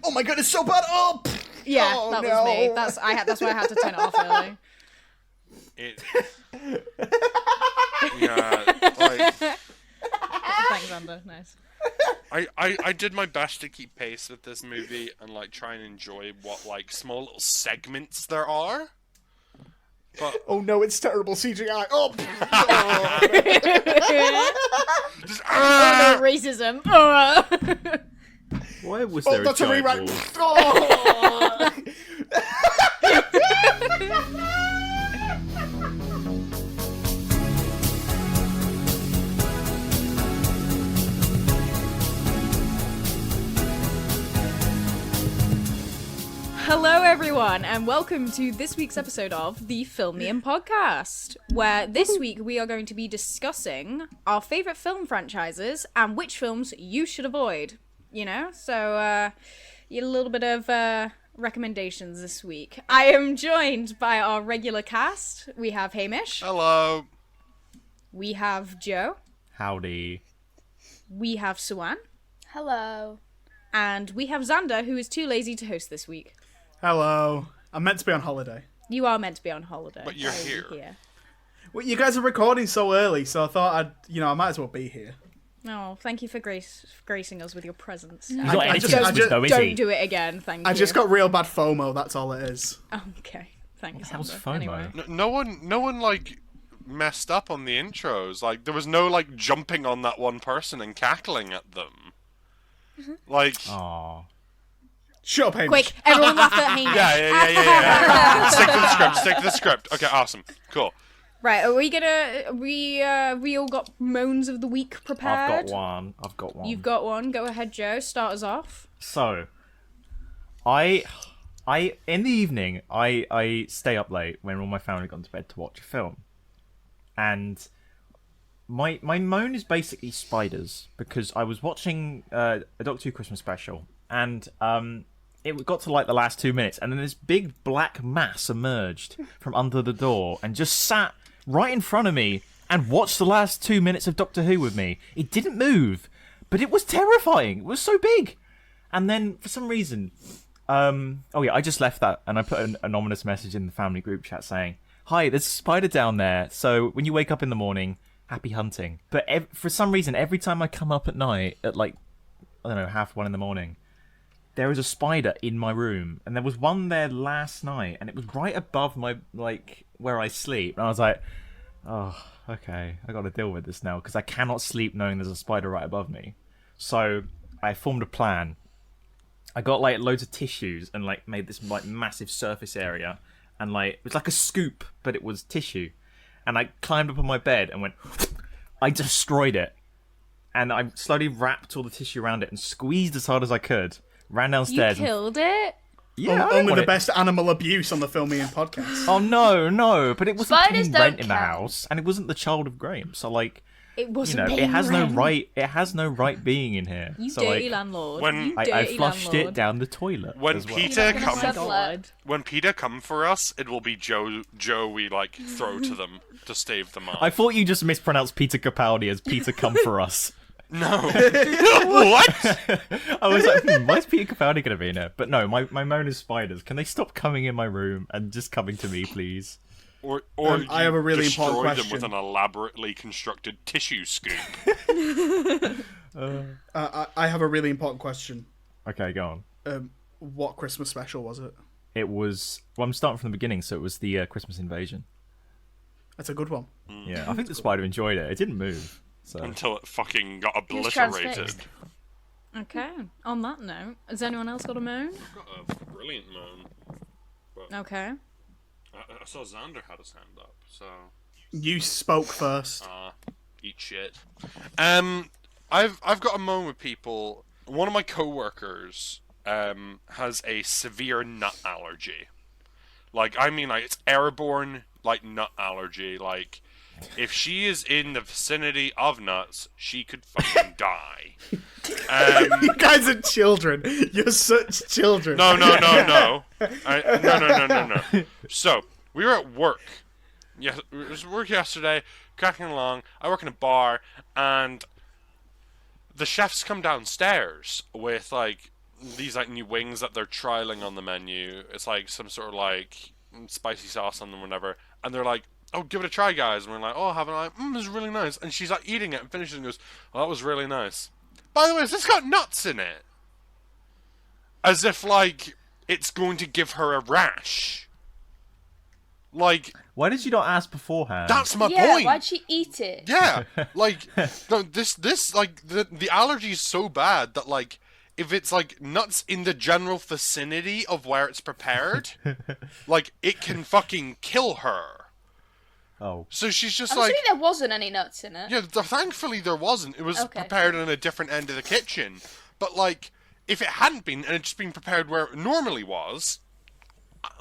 Oh my god, it's so bad. Oh, Yeah, oh, that no. was me. That's why I had to turn it off early. Yeah, like Thanks, Xander. Nice. I did my best to keep pace with this movie and like try and enjoy what like small little segments there are. But Oh no, it's terrible CGI. Oh, just, Oh no, racism. Why was there that's a a giant rewrite. wall? Oh. Hello, everyone, and welcome to this week's episode of the Film Me In Podcast, where this week we are going to be discussing our favourite film franchises and which films you should avoid. You know, so a little bit of recommendations this week. I am joined by our regular cast. We have Hamish. hello. We have Joe. Howdy. We have Suwan. Hello. And we have Xander, who is too lazy to host this week. Hello. I'm meant to be on holiday. You are meant to be on holiday. But you're Why are you here. Well, you guys are recording so early, so I thought I might as well be here. Oh, thank you for gracing us with your presence. He's not I any just- Christmas though, is Don't he? do it again, thank you. I just got real bad FOMO, that's all it is. Oh, okay, thanks. How's Xander. FOMO? Anyway. No one like messed up on the intros. Like there was no like jumping on that one person and cackling at them. Like Aww. Shut up, Hamish. Quick, everyone laugh at Hamish. yeah. Stick to the script. Okay, awesome, cool. Right, are we gonna... we all got moans of the week prepared? I've got one. You've got one. Go ahead, Joe. Start us off. So, I in the evening, I stay up late when all my family gone to bed to watch a film, and my moan is basically spiders because I was watching a Doctor Who Christmas special, and it got to like the last 2 minutes, and then this big black mass emerged from under the door and just sat right in front of me and watched the last 2 minutes of Doctor Who with me. It didn't move, but it was terrifying. It was so big. And then for some reason, I just left that and I put an anonymous message in the family group chat saying, "Hi, there's a spider down there. So when you wake up in the morning, happy hunting." But for some reason, every time I come up at night at like, I don't know, 1:30 in the morning, there is a spider in my room, and there was one there last night, and it was right above my, like, where I sleep, and I was like, oh, okay, I gotta deal with this now, because I cannot sleep knowing there's a spider right above me. So, I formed a plan. I got, like, loads of tissues, and, like, made this, like, massive surface area, and, like, it was like a scoop, but it was tissue, and I climbed up on my bed, and went, I destroyed it, and I slowly wrapped all the tissue around it, and squeezed as hard as I could, ran You downstairs. killed it? Yeah, I Only want the it. best animal abuse on the Film Me In podcast. Oh no! But it wasn't Spiders paying don't rent in the count. house, and it wasn't the child of Graham. So like, It wasn't it paying has rent. no right. It has no right being in here. You so dirty like, landlord. when- You I dirty flushed landlord. it down the toilet. When as well. Peter You're not gonna comes, suffer. God. when Peter come for us, it will be Joe we like throw to them to stave them off. I thought you just mispronounced Peter Capaldi as Peter Come For Us. No. What? I was like, why is Peter Capaldi going to be in it? But no, my moan is spiders. Can they stop coming in my room and just coming to me, please? Or I have a really destroy important them with question. an elaborately constructed tissue scoop. I have a really important question. Okay, go on. What Christmas special was it? It was. Well, I'm starting from the beginning, so it was the Christmas Invasion. That's a good one. Yeah, I think the spider enjoyed it. It didn't move. So Until it fucking got was obliterated. transfixed. Okay, on that note, has anyone else got a moan? Got a brilliant moan. Okay. I saw Xander had his hand up, so You spoke first. eat shit. I've got a moan with people. One of my coworkers has a severe nut allergy. Like, I mean, like, it's airborne, like, nut allergy. Like, if she is in the vicinity of nuts, she could fucking die. You guys are children. You're such children. No. No. So, we were at work. Yes, it was work yesterday, cracking along. I work in a bar, and the chefs come downstairs with, like, these like new wings that they're trialing on the menu. It's like some sort of like spicy sauce on them, or whatever. And they're like, "Oh, give it a try, guys." And we're like, "Oh, haven't I? It's really nice." And she's like eating it and finishes and goes, "Oh, that was really nice. By the way, has this got nuts in it?" As if like it's going to give her a rash. Like, Why did you not ask beforehand? that's my Yeah, point. why'd she eat it? Yeah, like no, this like the allergy is so bad that like if it's like nuts in the general vicinity of where it's prepared, like it can fucking kill her. Oh. So she's just I'm like, assuming there wasn't any nuts in it. yeah. Thankfully there wasn't. It was Okay. prepared in a different end of the kitchen. But like, if it hadn't been and it just been prepared where it normally was,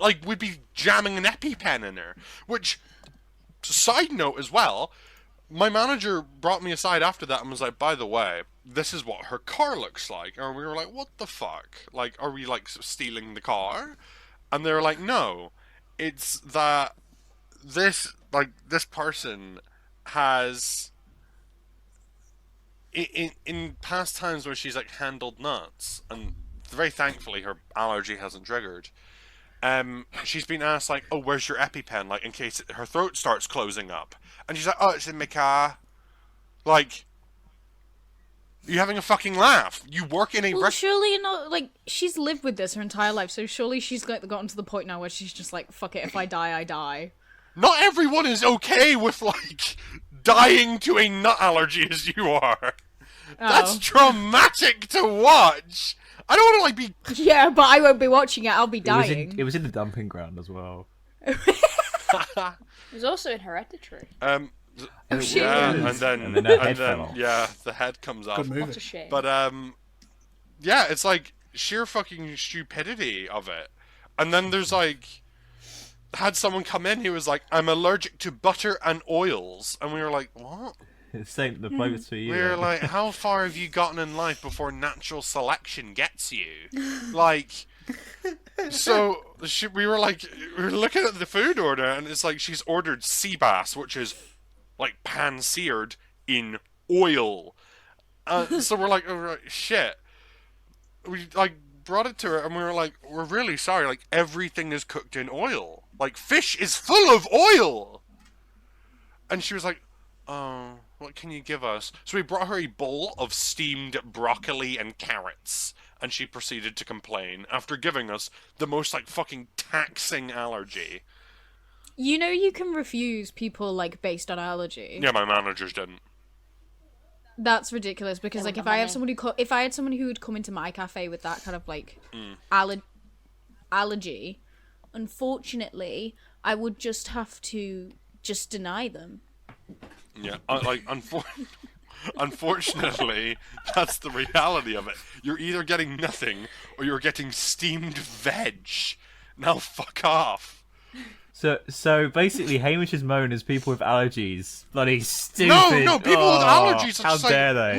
like we'd be jamming an EpiPen in her. Which, side note as well, my manager brought me aside after that and was like, "By the way, this is what her car looks like." And we were like, "What the fuck? Like, are we like stealing the car?" And they were like, "No, it's that this person has in past times where she's like handled nuts, and very thankfully her allergy hasn't triggered. She's been asked like, "Oh, where's your EpiPen?" Like in case her throat starts closing up, and she's like, "Oh, it's in my car." Like, you're having a fucking laugh. You work in a Well, surely you know, like she's lived with this her entire life, so surely she's like gotten to the point now where she's just like, "Fuck it, if I die, I die." Not everyone is okay with like dying to a nut allergy as you are. That's Oh. traumatic to watch. I don't want to like be. Yeah, but I won't be watching it. I'll be It was, dying. it was in the dumping ground as well. It was also in Hereditary. Oh, shit. Yeah, It and is. then And then her head fell off. yeah, the head comes off. Good What a movie. shame. But yeah, it's like sheer fucking stupidity of it. And then there's like had someone come in who was like, "I'm allergic to butter and oils," and we were like, "What?" Same the flavors for you. We were like, "How far have you gotten in life before natural selection gets you?" Like, so we were like, we were looking at the food order, and it's like she's ordered sea bass, which is like pan seared in oil. So we're like, "Oh, right, shit." We like brought it to her, and we were like, "We're really sorry. Like everything is cooked in oil. Like fish is full of oil." And she was like, "Oh, what can you give us?" So we brought her a bowl of steamed broccoli and carrots, and she proceeded to complain after giving us the most like fucking taxing allergy. You know, you can refuse people like based on allergy. Yeah, my managers didn't. That's ridiculous because like not if I have many. someone if I had someone who would come into my cafe with that kind of like allergy, unfortunately, I would just have to just deny them. Yeah, like unfortunately, that's the reality of it. You're either getting nothing or you're getting steamed veg. Now fuck off. So basically, Hamish's moan is people with allergies. Bloody stupid. No, people with allergies. Are How just dare like,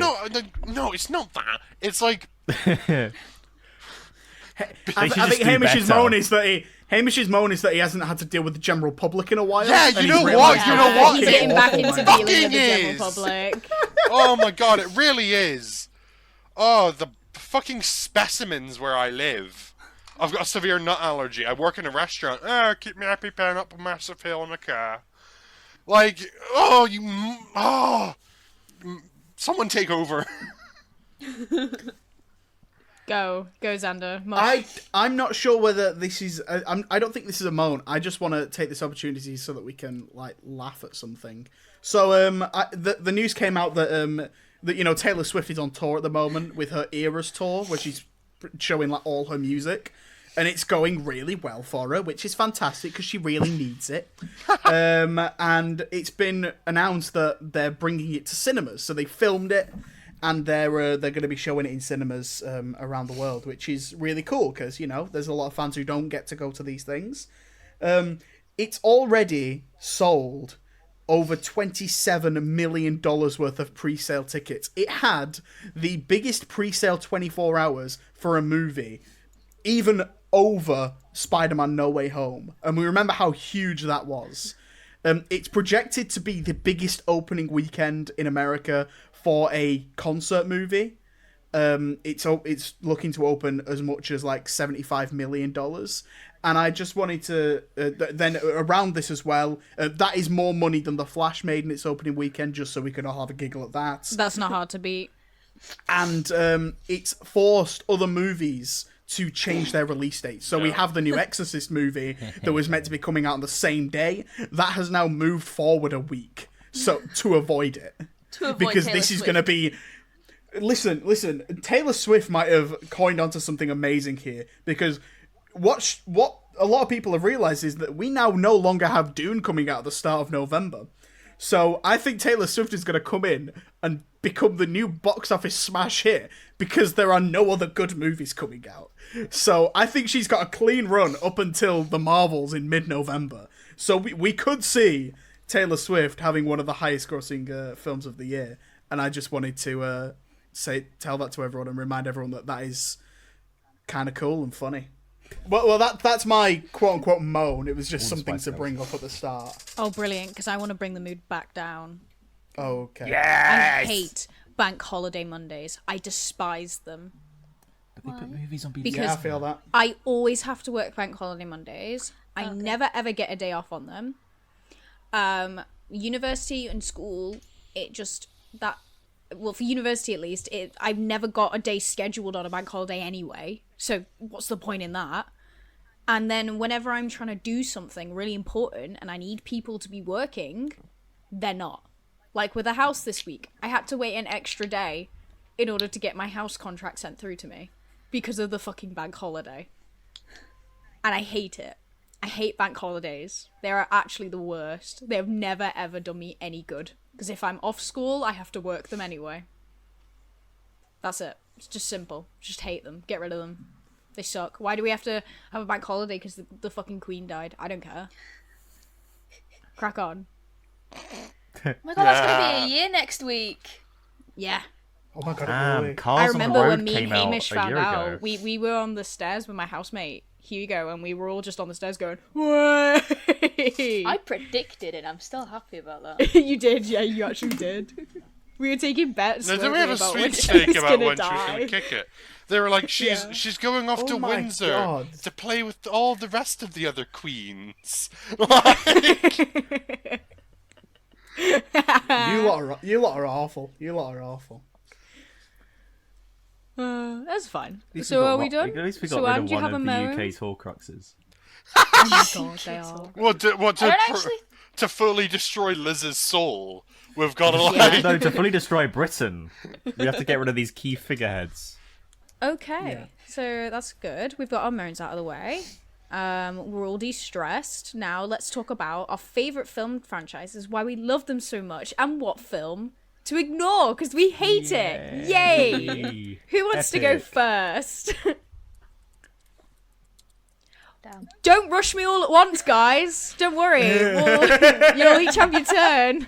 they? No, it's not that. It's like I should just think do Hamish's better. moan is that he hasn't had to deal with the general public in a while. Yeah, and you he's know realised what? it's You know what? He's fucking getting back awful, into man. Fucking dealing with the general is. public. oh my god, it really is. Oh, the fucking specimens where I live. I've got a severe nut allergy. I work in a restaurant. Keep my EpiPen up a massive hill in the car. Like, someone take over. Go Xander. I'm not sure whether this is. I don't think this is a moan. I just want to take this opportunity so that we can like laugh at something. So the news came out that Taylor Swift is on tour at the moment with her Eras tour, where she's showing like all her music, and it's going really well for her, which is fantastic because she really needs it. And it's been announced that they're bringing it to cinemas, so they filmed it. And they're going to be showing it in cinemas around the world, which is really cool because, there's a lot of fans who don't get to go to these things. It's already sold over $27 million worth of pre-sale tickets. It had the biggest pre-sale 24 hours for a movie, even over Spider-Man No Way Home. And we remember how huge that was. It's projected to be the biggest opening weekend in America for a concert movie. it's looking to open as much as like $75 million. And I just wanted to then around this as well. That is more money than The Flash made in its opening weekend, just so we can all have a giggle at that. That's not hard to beat. And it's forced other movies to change their release dates. So we have the new Exorcist movie that was meant to be coming out on the same day. That has now moved forward a week, so to avoid it. Because Taylor this is Swift. going to be... Listen, Taylor Swift might have coined onto something amazing here, because what a lot of people have realised is that we now no longer have Dune coming out at the start of November. So I think Taylor Swift is going to come in and become the new box office smash hit, because there are no other good movies coming out. So I think she's got a clean run up until the Marvels in mid-November. So we could see Taylor Swift having one of the highest grossing films of the year. And I just wanted to tell that to everyone and remind everyone that is kind of cool and funny. Well, that's my quote-unquote moan. It was just something to bring up at the start. Oh, brilliant, because I want to bring the mood back down. Okay. I hate bank holiday Mondays. I despise them. They put movies on BBC. Because Yeah, I feel that. I always have to work bank holiday Mondays. I never ever get a day off on them. University and school, for university at least, I've never got a day scheduled on a bank holiday anyway. So what's the point in that? And then whenever I'm trying to do something really important and I need people to be working, they're not. Like with a house this week, I had to wait an extra day in order to get my house contract sent through to me because of the fucking bank holiday. And I hate it. I hate bank holidays. They are actually the worst. They have never ever done me any good. Because if I'm off school, I have to work them anyway. That's it. It's just simple. Just hate them. Get rid of them. They suck. Why do we have to have a bank holiday because the fucking Queen died? I don't care. Crack on. Oh my god, that's gonna be a year next week. Yeah. Oh my god, Cars I on the remember Road when me and came out Hamish a found year out. ago. We were on the stairs with my housemate, Hugo, and we were all just on the stairs going, "Way!" I predicted it. I'm still happy about that. You did, yeah, you actually did. We were taking bets. No, weren't we had a about when she sweepstake was about gonna when she was die. going to kick it. They were like, she's going off to my Windsor God. to play with all the rest of the other queens. Like, You lot are awful. You lot are awful. That's fine. At least So we got are we one- done? At least we got So rid Anne, of do you one have of a the moan? UK's Horcruxes. Oh my god, they are. to I don't actually. to fully destroy Liz's soul, we've got to like... No, to fully destroy Britain, we have to get rid of these key figureheads. Okay, so that's good. We've got our moans out of the way. We're all de-stressed. Now let's talk about our favourite film franchises, why we love them so much, and what film to ignore, because we hate it. Yay! Who wants to go Epic. first? Damn. Don't rush me all at once, guys. Don't worry. You'll each have your turn.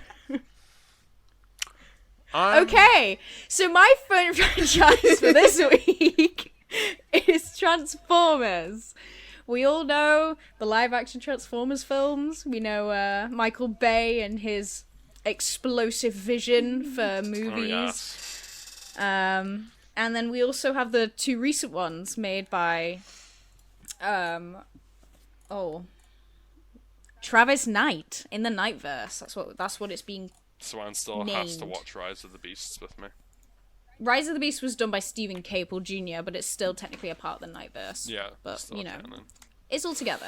Okay, so my phone franchise for this week is Transformers. We all know the live-action Transformers films. We know Michael Bay and his explosive vision for movies. yes. And then we also have the two recent ones made by, Travis Knight in the Nightverse. That's what it's being. So Anne still has to Named. watch Rise of the Beasts with me. Rise of the Beast was done by Stephen Caple Jr., but it's still technically a part of the Nightverse. Yeah, but still you know, canon. it's all together.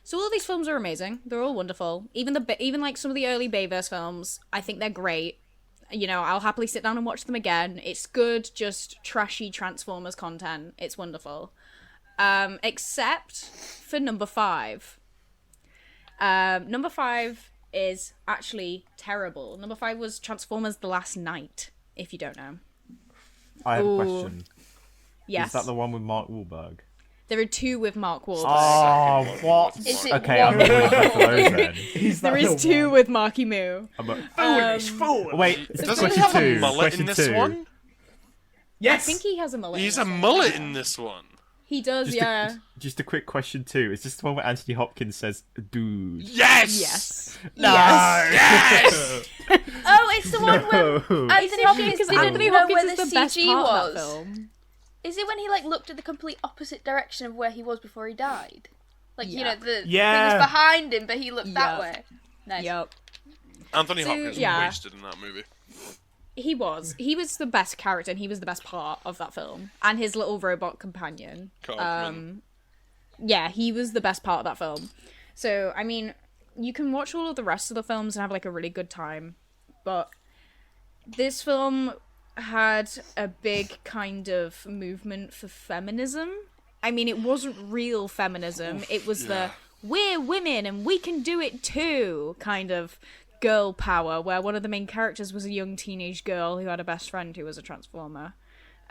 So all of these films are amazing. They're all wonderful. Even like some of the early Bayverse films, I think they're great. You know, I'll happily sit down and watch them again. It's good, just trashy Transformers content. It's wonderful. Except for number 5. Number 5 is actually terrible. Number 5 was Transformers The Last Night, if you don't know. I have Ooh. a question. Yes. Is that the one with Mark Wahlberg? There are 2 with Mark Wahlberg. Oh, what? Is it Okay, one? I'm really bad for those then. There is 2 with Marky Moo. Foolish. Wait, Doesn't he question have a two. mullet Question in this two. one? Yes. I think he has a mullet. He's in a this one. mullet in this one. He does, Just yeah. Just a quick question too. Is this the one where Anthony Hopkins says, "Dude"? Yes! Yes. Yes! Oh, it's the one No. when Anthony Hopkins Because didn't Anthony know Hopkins where is the the best CG part was. of that film. Is it when he like looked at the complete opposite direction of where he was before he died? Like you know the Yeah. thing was behind him, but he looked that way. Nice. Yep. Anthony So, Hopkins yeah. was wasted in that movie. He was. He was the best character and he was the best part of that film. And his little robot companion. Cartman. Yeah, he was the best part of that film. So, I mean, you can watch all of the rest of the films and have like a really good time. But this film had a big kind of movement for feminism. I mean, it wasn't real feminism. It was the we're women and we can do it too kind of girl power, where one of the main characters was a young teenage girl who had a best friend who was a transformer.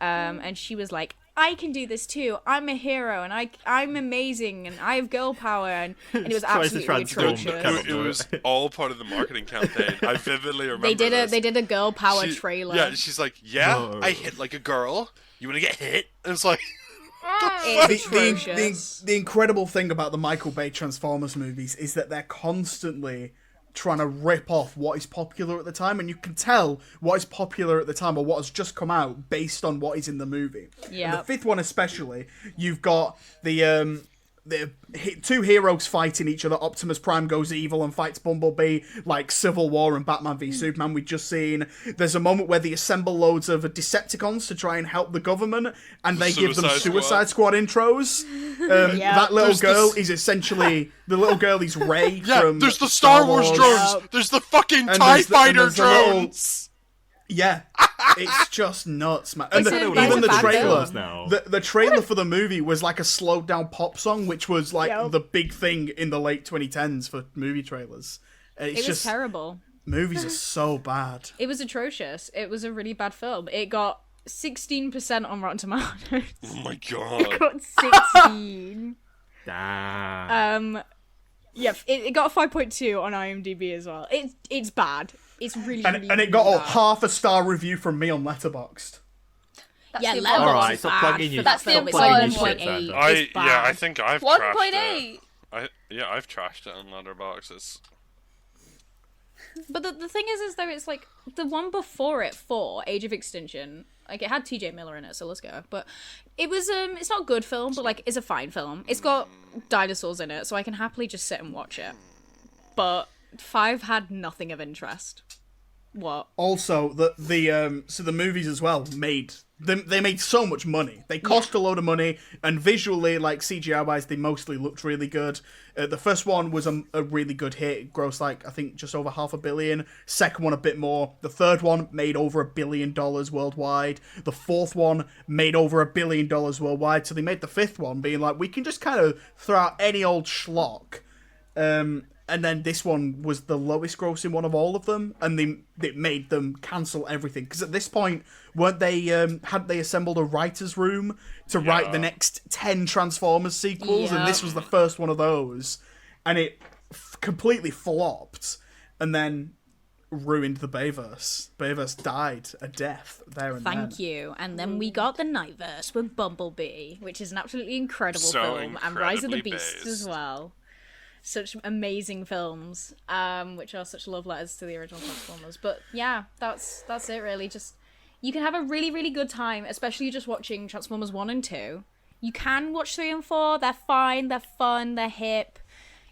And she was like, I can do this too. I'm a hero and I'm amazing and I have girl power. And it was Tries to absolutely transform, but atrocious. cannot. It was all part of the marketing campaign. I vividly remember They did a girl power She- trailer. Yeah, she's like, yeah, No. I hit like a girl. You want to get hit? And it's like, It's atrocious. The incredible thing about the Michael Bay Transformers movies is that they're constantly trying to rip off what is popular at the time, and you can tell what is popular at the time or what has just come out based on what is in the movie. Yeah. And the fifth one especially, you've got the two heroes fighting each other. Optimus Prime goes evil and fights Bumblebee, like Civil War and Batman v Superman we've just seen. There's a moment where they assemble loads of Decepticons to try and help the government, and they give them Suicide Suicide Squad intros. Yeah. That little There's girl this- is essentially the little girl is Rey yeah, from there's the Star Wars drones. Yep. There's the fucking And TIE there's the- and Fighter there's the little- drones. Yeah, it's just nuts, man. And It's a- even it's a the bad trailer, film now. the trailer for the movie was like a slowed down pop song, which was like Yep. the big thing in the late 2010s for movie trailers. It's It was just terrible. movies are so bad. It was atrocious. It was a really bad film. It got 16% on Rotten Tomatoes. Oh my god. Got 16. Damn. Yeah, it got a 5.2 on IMDb as well. It's bad. It's really, And, really, and it got really a bad. half a star review from me on Letterboxd. That's Yeah, the Letterboxd important Alright, is stop bad plugging for your- that That's the film. It's important like shit, 1.8. Xander. It's bad. I think I've one trashed point it. eight. I've trashed it on Letterboxd. But the thing is though, it's like the one before it, 4, Age of Extinction. Like, it had TJ Miller in it, so let's go. But it was it's not a good film, but like it's a fine film. It's got dinosaurs in it, so I can happily just sit and watch it. But 5 had nothing of interest. What? Also, the movies as well they made so much money. They cost a load of money, and visually, like CGI wise, they mostly looked really good. The first one was a really good hit. It grossed like I think just over $500 million. Second one a bit more. The third one made over $1 billion worldwide. The fourth one made over $1 billion worldwide. So they made the fifth one being like, we can just kind of throw out any old schlock. And then this one was the lowest grossing one of all of them, and it made them cancel everything. Because at this point, weren't they had they assembled a writer's room to write the next 10 Transformers sequels, and this was the first one of those, and it completely flopped, and then ruined the Bayverse. Bayverse died a death there and then. Thank you. And then we got the Nightverse with Bumblebee, which is an absolutely incredible So film, and Rise of the incredibly Beasts based. as well. Such amazing films, which are such love letters to the original Transformers. But yeah, that's it really. Just you can have a really, really good time, especially just watching Transformers 1 and 2. You can watch 3 and 4. They're fine, they're fun, they're hip,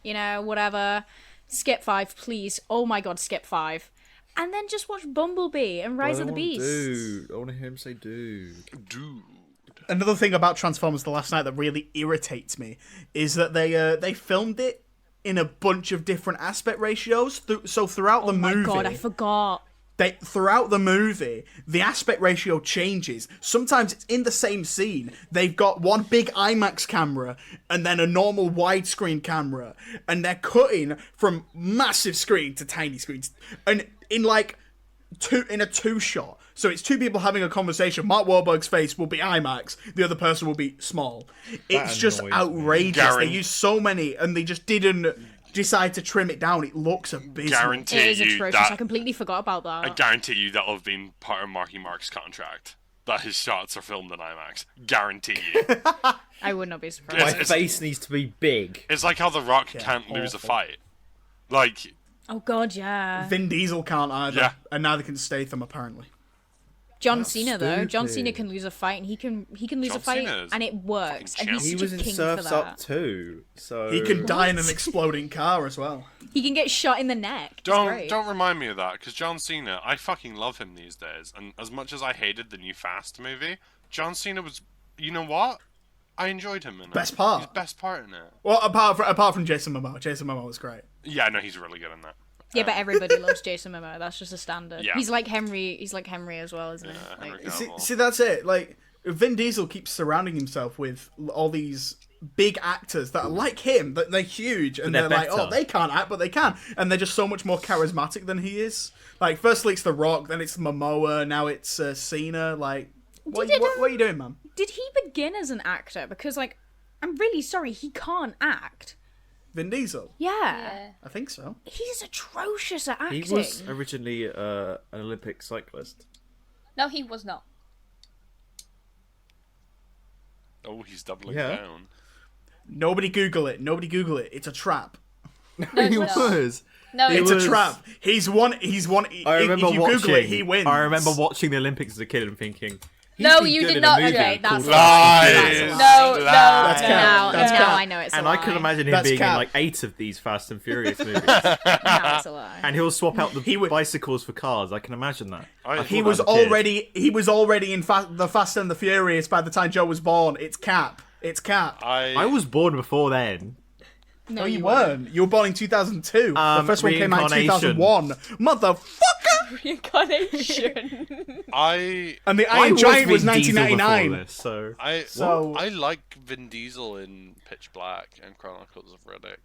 you know, whatever. Skip 5, please. Oh my god, skip 5. And then just watch Bumblebee and Rise of the Beasts. Dude, I want to hear him say dude. Dude. Another thing about Transformers The Last Night that really irritates me is that they filmed it in a bunch of different aspect ratios. So throughout the Oh my movie, god, I forgot. throughout the movie, the aspect ratio changes. Sometimes it's in the same scene. They've got one big IMAX camera and then a normal widescreen camera, and they're cutting from massive screen to tiny screens, and in like in a two shot. So it's two people having a conversation. Mark Wahlberg's face will be IMAX. The other person will be small. It's just annoys me. outrageous. Garen. They used so many, and they just didn't decide to trim it down. It looks abysmal. Guarantee It is you atrocious. I that. completely forgot about that. I guarantee you that'll have been part of Marky Mark's contract. That his shots are filmed in IMAX. Guarantee you. I would not be surprised. My It's- face needs to be big. It's like how The Rock can't lose a awful. fight. Like, Oh god, yeah. Vin Diesel can't either, Yeah. and neither can Statham apparently. John That's Cena though. John Cena stupid. can lose a fight, and he can lose John a fight, Cena is and it works. fucking And he's champ. He such was a in king Surf's for that. Up too, so He could die in an exploding car as well. He can get shot in the neck. It's great. Don't remind me of that, because John Cena, I fucking love him these days. And as much as I hated the new Fast movie, John Cena was, you know what? I enjoyed him in it. Best part. He's best part in it. Well, apart from Jason Momoa. Jason Momoa was great. Yeah, no, he's really good in that. Yeah, but everybody loves Jason Momoa. That's just a standard. Yeah. He's like Henry. He's like Henry as well, isn't he? Henry Like, Cavill. See, that's it. Like, Vin Diesel keeps surrounding himself with all these big actors that are like him, that they're huge, and But they're they're like, oh, better. they can't act, but they can, and they're just so much more charismatic than he is. Like, firstly it's The Rock, then it's Momoa, now it's Cena. Like, what are you doing, man? did he begin as an actor? Because like, I'm really sorry, he can't act. Vin Diesel? Yeah. Yeah. I think so. He's atrocious at acting. he was originally an Olympic cyclist. No, he was not. Oh, he's doubling Yeah. down. Nobody Google it. It's a trap. No, he it's not. was. No, It's was- a trap. He's one. I If remember you watching. Google it, he wins. I remember watching the Olympics as a kid and thinking. he'd No, be you good did in a not. movie Okay, that's called Lies. Fast and That's a Furious. lie. No, That's cap. Now That's cap. I know it's a And lie. I could imagine him That's being cap. in like 8 of these Fast and Furious movies. Now it's a lie. And he'll swap out the He would- bicycles for cars. I can imagine that. He was already in the Fast and the Furious by the time Joe was born. It's cap. I was born before then. No, No, you weren't. You were born in 2002. The first one came out in Reincarnation. 2001. Motherfucker! Reincarnation. And the I Iron Giant was Vin Diesel before 1999. this, so I like Vin Diesel in Pitch Black and Chronicles of Riddick.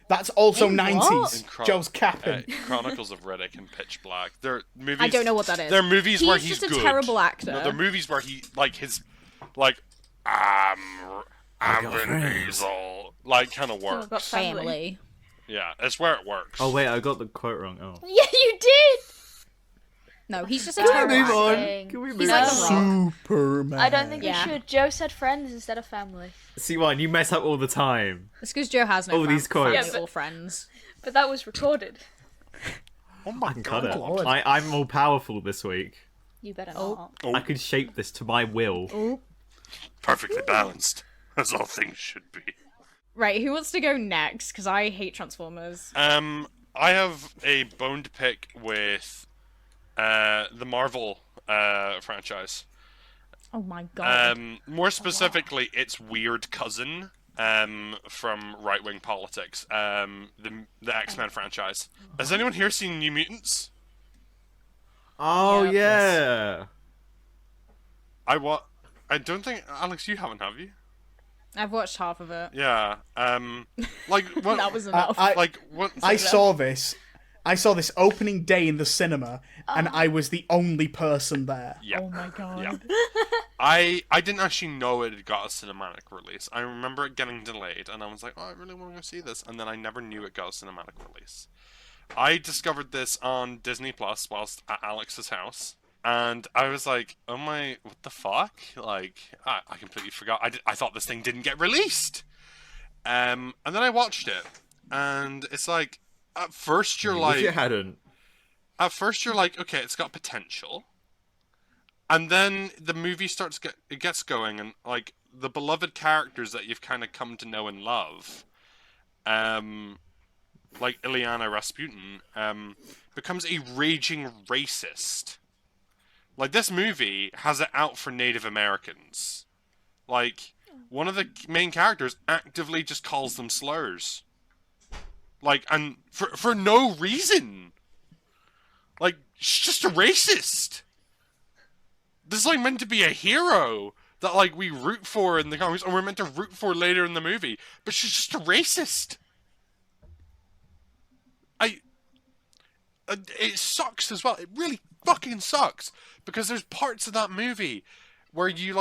That's also In what? 90s. In Chron- Joe's capping. Chronicles of Riddick and Pitch Black. They're movies. I don't know what that is. They're movies where He's he's just a good. terrible actor. No, they're movies where he I'm Vin Diesel, like kind of I've works. got family. Family. Yeah, it's where it works. Oh wait, I got the quote wrong. Oh. Yeah, you did. No, he's just a Can we terrible move on? actor. Can we He's move like on? The Rock. Superman. I don't think Yeah. we should. Joe said friends instead of family. See, why you mess up all the time. It's because Joe has no All these family quotes. Yeah, or friends. But that was recorded. Oh my Cut it. Lord. I'm more powerful this week. You better Oh. not. I can shape this to my will. Perfectly balanced, as all things should be. Right, who wants to go next? Because I hate Transformers. I have a bone to pick with the Marvel franchise. Oh my god. More specifically, its weird cousin from right wing politics, the X-Men franchise. Has anyone here seen New Mutants? Oh Yep. yeah. I don't think Alex, you haven't, have you? I've watched half of it. Yeah. Like what? That was enough. like what? I saw this. I saw this opening day in the cinema, and I was the only person there. Yeah. Oh my god. Yeah. I didn't actually know it had got a cinematic release. I remember it getting delayed, and I was like, oh, I really want to go see this. And then I never knew it got a cinematic release. I discovered this on Disney Plus whilst at Alex's house. And I was like, oh my, what the fuck? Like, I completely forgot. I thought this thing didn't get released. And then I watched it. And it's like, at first you're Wish it like... hadn't. At first you're like, okay, it's got potential. And then the movie it gets going, and like the beloved characters that you've kind of come to know and love, like Ilyana Rasputin, becomes a raging racist. Like this movie has it out for Native Americans. Like one of the main characters actively just calls them slurs. Like, and for no reason. Like, she's just a racist. This is like meant to be a hero that like we root for in the comics, or we're meant to root for later in the movie. But she's just a racist. It sucks as well. It really fucking sucks because there's parts of that movie where you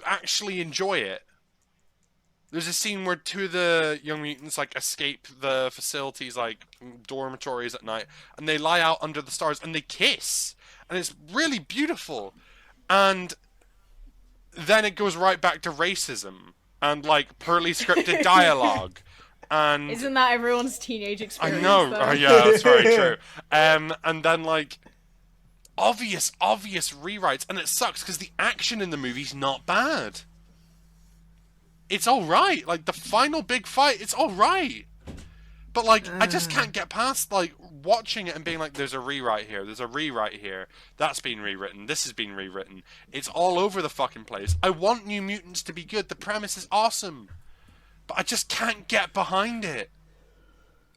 actually enjoy it. There's a scene where two of the young mutants like escape the facilities, like dormitories at night, and they lie out under the stars and they kiss, and it's really beautiful. And then it goes right back to racism and like poorly scripted dialogue, And Isn't that everyone's teenage I experience? know. though? Oh, yeah, that's very true. And then like obvious rewrites, and it sucks because the action in the movie's not bad. It's all right. Like the final big fight, it's all right. But like, I just can't get past like watching it and being like, "There's a rewrite here. There's a rewrite here. That's been rewritten. This has been rewritten. It's all over the fucking place." I want New Mutants to be good. The premise is awesome, but I just can't get behind it.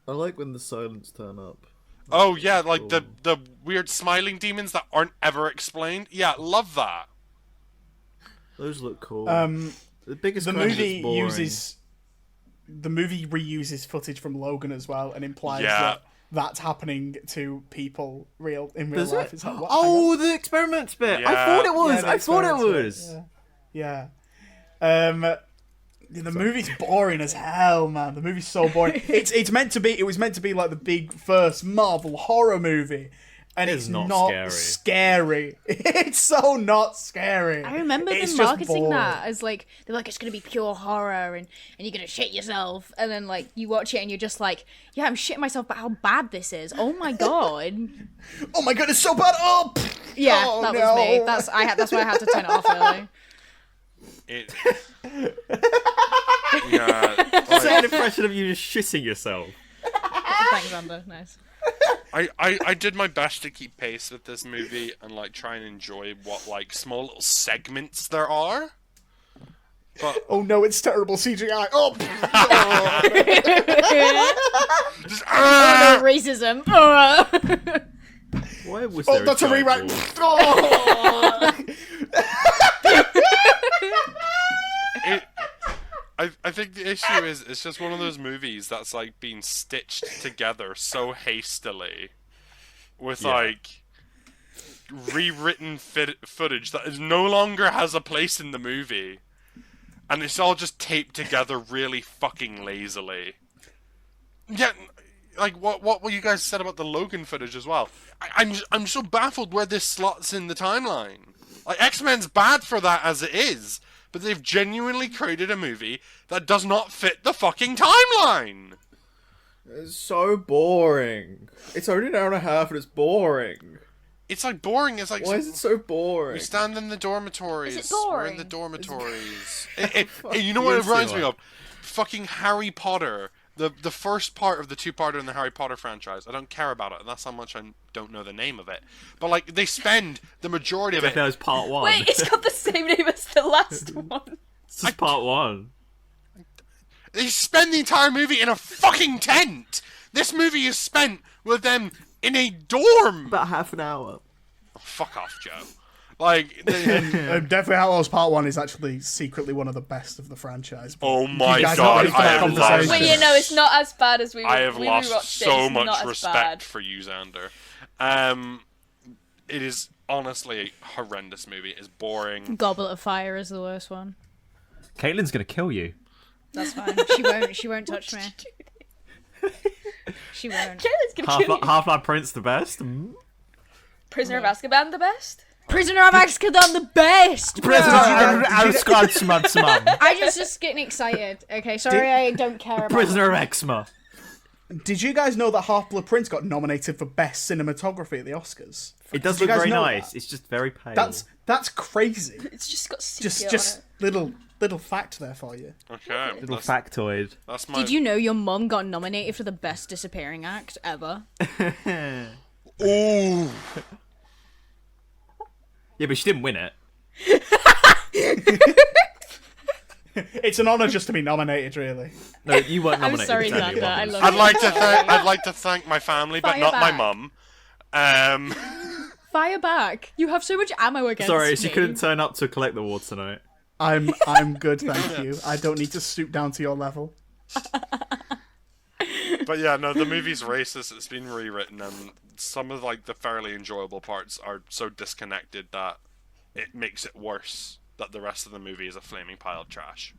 I like when the silents turn up. Oh yeah, like cool. the weird smiling demons that aren't ever explained. Yeah, love that. Those look cool. The the biggest the crime is movie it's boring. reuses footage from Logan as well, and implies Yeah. that that's happening to people in real Does life. it? It's like, what? Oh, the experiments bit. I Yeah. thought it was. the I thought it experiments, was. Yeah. The movie's boring as hell, man. The movie's so boring. It was meant to be like the big first Marvel horror movie, and It's it's not not scary. It's so not scary. I remember It's them just marketing boring. that as like they're like it's gonna be pure horror and you're gonna shit yourself, and then like you watch it and you're just like, yeah, I'm shitting myself, but how bad this is! Oh my god! Oh my god, it's so bad! Oh, Yeah, oh, that no. was me. That's why I had to turn it off early. It. Yeah. It's Like, an impression of you just shitting yourself. Thanks, Xander. Nice. I did my best to keep pace with this movie and like try and enjoy what like small little segments there are. But Oh no, it's terrible CGI. Oh, just, No racism. Why was oh there that's a giant rewrite. wolf? Oh. I think the issue is it's just one of those movies that's like being stitched together so hastily with like rewritten footage that is no longer has a place in the movie, and it's all just taped together really fucking lazily. Yeah, like what you guys said about the Logan footage as well. I'm so baffled where this slots in the timeline. Like X-Men's bad for that as it is, but they've genuinely created a movie that does not fit the fucking timeline. It's so boring. It's only an hour and a half and it's boring. It's like boring. It's like Why is it so we boring? stand in the dormitories. Is it We're in the boring? dormitories. You know what it reminds me of? Fucking Harry Potter. The first part of the two-parter in the Harry Potter franchise. I don't care about it, and that's how much I don't know the name of it. But like, they spend the majority of That it. was part one. Wait, it's got the same name as the last one. This is part one. They spend the entire movie in a fucking tent. This movie is spent with them in a dorm. About half an hour. Oh, fuck off, Joe. Like, Deathly Hallows Part 1 is actually secretly one of the best of the franchise. oh my guys god, not ready for I that have conversation? lost. Wait, you know, it's not as bad as we. I have we lost rewatched it, so it's much not as respect bad. for you, Xander. It is honestly a horrendous movie. It's boring. Goblet of Fire is the worst one. Caitlin's gonna kill you. That's fine. She won't touch me. She won't. Kayla's gonna kill you. Half-Blood Prince the best. Mm? Prisoner of Azkaban the best. Prisoner of Azkaban, the best. Bro. I just getting excited. Okay, sorry, I don't care about. Prisoner of Eczema. Did you guys know that Half-Blood Prince got nominated for Best Cinematography at the Oscars? It does Did you look guys very know nice. that? It's just very pale. That's crazy. It's just got sepia Just on it. little fact there for you. Okay, little that's, factoid. that's my. Did you know your mum got nominated for the best disappearing act ever? Ooh. Yeah, but she didn't win it. It's an honour just to be nominated, really. No, you weren't I'm nominated. sorry, Sandy, Xander. I you love I'd you. like to thank my family, but Fire not my back. mum. Fire back. You have so much ammo against Sorry, me. she couldn't turn up to collect the award tonight. I'm good, thank you. I don't need to stoop down to your level. But yeah, no, the movie's racist. It's been rewritten, and some of like the fairly enjoyable parts are so disconnected that it makes it worse. That the rest of the movie is a flaming pile of trash.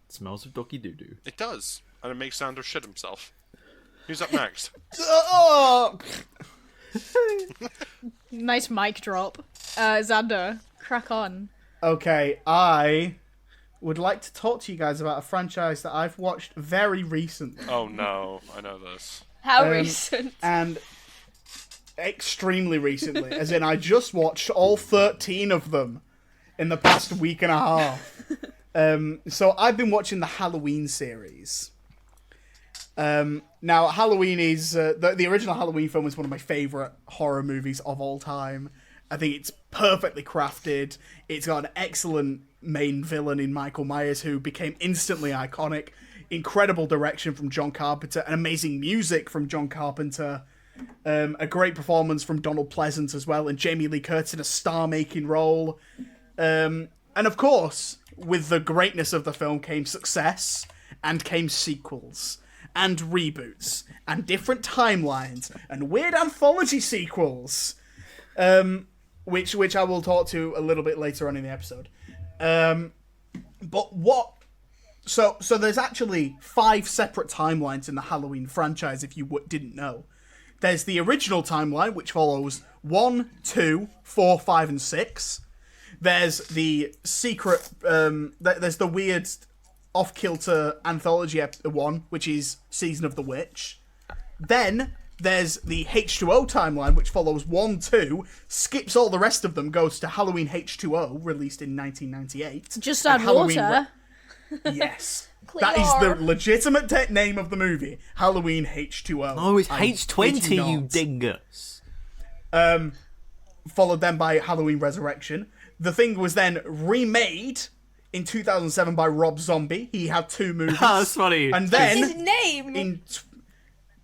It smells of doggy doo doo. It does, and it makes Xander shit himself. Who's up next? Oh! Nice mic drop. Xander, crack on. Okay, I would like to talk to you guys about a franchise that I've watched very recently. Oh no, I know this. How recent? And extremely recently, as in I just watched all 13 of them in the past week and a half. So I've been watching the Halloween series. Now, Halloween is... the original Halloween film is one of my favourite horror movies of all time. I think it's perfectly crafted. It's got an excellent main villain in Michael Myers who became instantly iconic. Incredible direction from John Carpenter. And amazing music from John Carpenter. A great performance from Donald Pleasance as well. And Jamie Lee Curtis in a star-making role. And of course, with the greatness of the film came success. And came sequels. And reboots. And different timelines. And weird anthology sequels. Which I will talk to a little bit later on in the episode. But what... So there's actually 5 separate timelines in the Halloween franchise, if you didn't know. There's the original timeline, which follows 1, 2, 4, 5, and 6. There's the secret... there's the weird off-kilter anthology one, which is Season of the Witch. Then... there's the H2O timeline, which follows 1, 2, skips all the rest of them, goes to Halloween H2O, released in 1998. Just add Halloween water. Yes. That is the legitimate name of the movie, Halloween H2O. Oh, it's I H20, kid you you not. dingus. Followed then by Halloween Resurrection. The thing was then remade in 2007 by Rob Zombie. He had 2 movies. Oh, that's funny. And His then... name.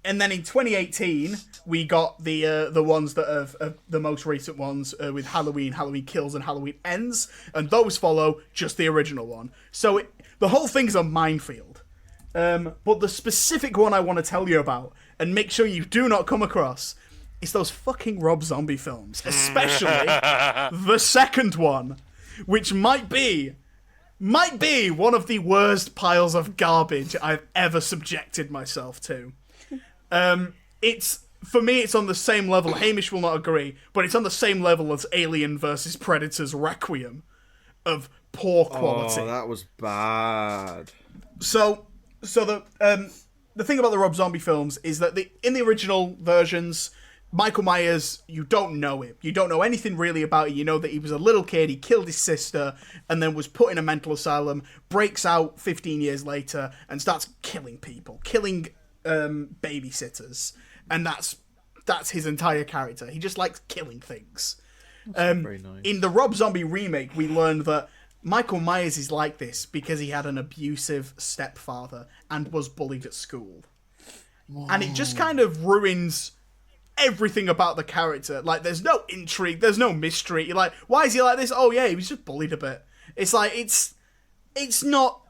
And then in 2018, we got the ones that are the most recent ones with Halloween, Halloween Kills, and Halloween Ends, and those follow just the original one. So the whole thing's a minefield. But the specific one I want to tell you about, and make sure you do not come across, is those fucking Rob Zombie films, especially the second one, which might be one of the worst piles of garbage I've ever subjected myself to. It's for me, it's on the same level. Hamish will not agree, but it's on the same level as Alien versus Predator's Requiem of poor quality. Oh, that was bad. So the thing about the Rob Zombie films is that in the original versions, Michael Myers, you don't know him. You don't know anything really about it. You know that he was a little kid, he killed his sister, and then was put in a mental asylum, breaks out 15 years later, and starts killing people. Killing babysitters, and that's his entire character. He just likes killing things. Very nice. In the Rob Zombie remake, we learned that Michael Myers is like this because he had an abusive stepfather and was bullied at school. Whoa. And it just kind of ruins everything about the character. Like, there's no intrigue, there's no mystery. You're like, why is he like this? Oh yeah, he was just bullied a bit. It's like, it's not,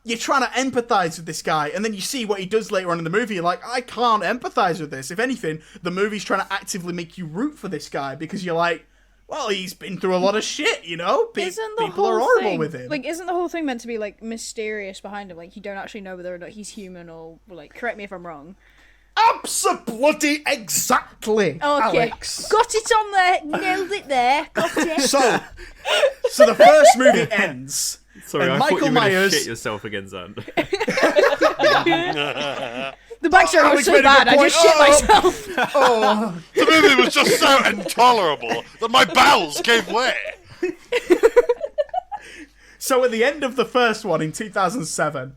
you're trying to empathise with this guy, and then you see what he does later on in the movie, you're like, I can't empathise with this. If anything, the movie's trying to actively make you root for this guy, because you're like, well, he's been through a lot of shit, People are horrible with him. Like, isn't the whole thing meant to be, like, mysterious behind him? Like, you don't actually know whether or not he's human or, like, correct me if I'm wrong. Absolutely exactly, Okay, Alex. got it on there, nailed it there, got it. So the first movie ends... Sorry, and I Michael thought you were going to Myers... shit yourself again, Xander. The backstory was so bad, I just shit myself. Oh. The movie was just so intolerable that my bowels gave way. So at the end of the first one in 2007,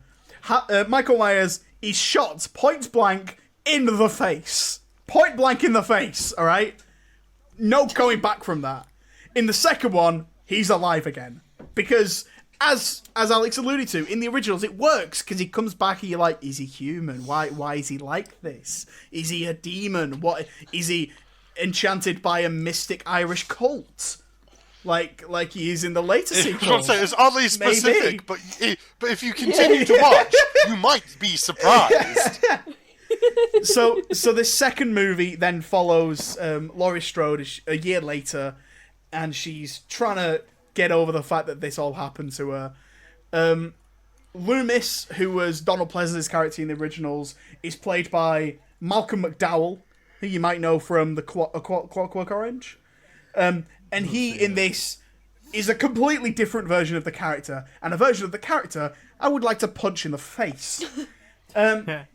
Michael Myers is shot point blank in the face. Point blank in the face, alright? No going back from that. In the second one, he's alive again. Because... As Alex alluded to, in the originals, it works, because he comes back and you're like, is he human? Why is he like this? Is he a demon? What is he enchanted by a mystic Irish cult? Like he is in the later sequels. It's oddly specific, but if you continue to watch, you might be surprised. So this second movie then follows Laurie Strode a year later, and she's trying to get over the fact that this all happened to her. Loomis, who was Donald Pleasance's character in the originals, is played by Malcolm McDowell, who you might know from the Clockwork Orange. And he, in this, is a completely different version of the character, and a version of the character I would like to punch in the face.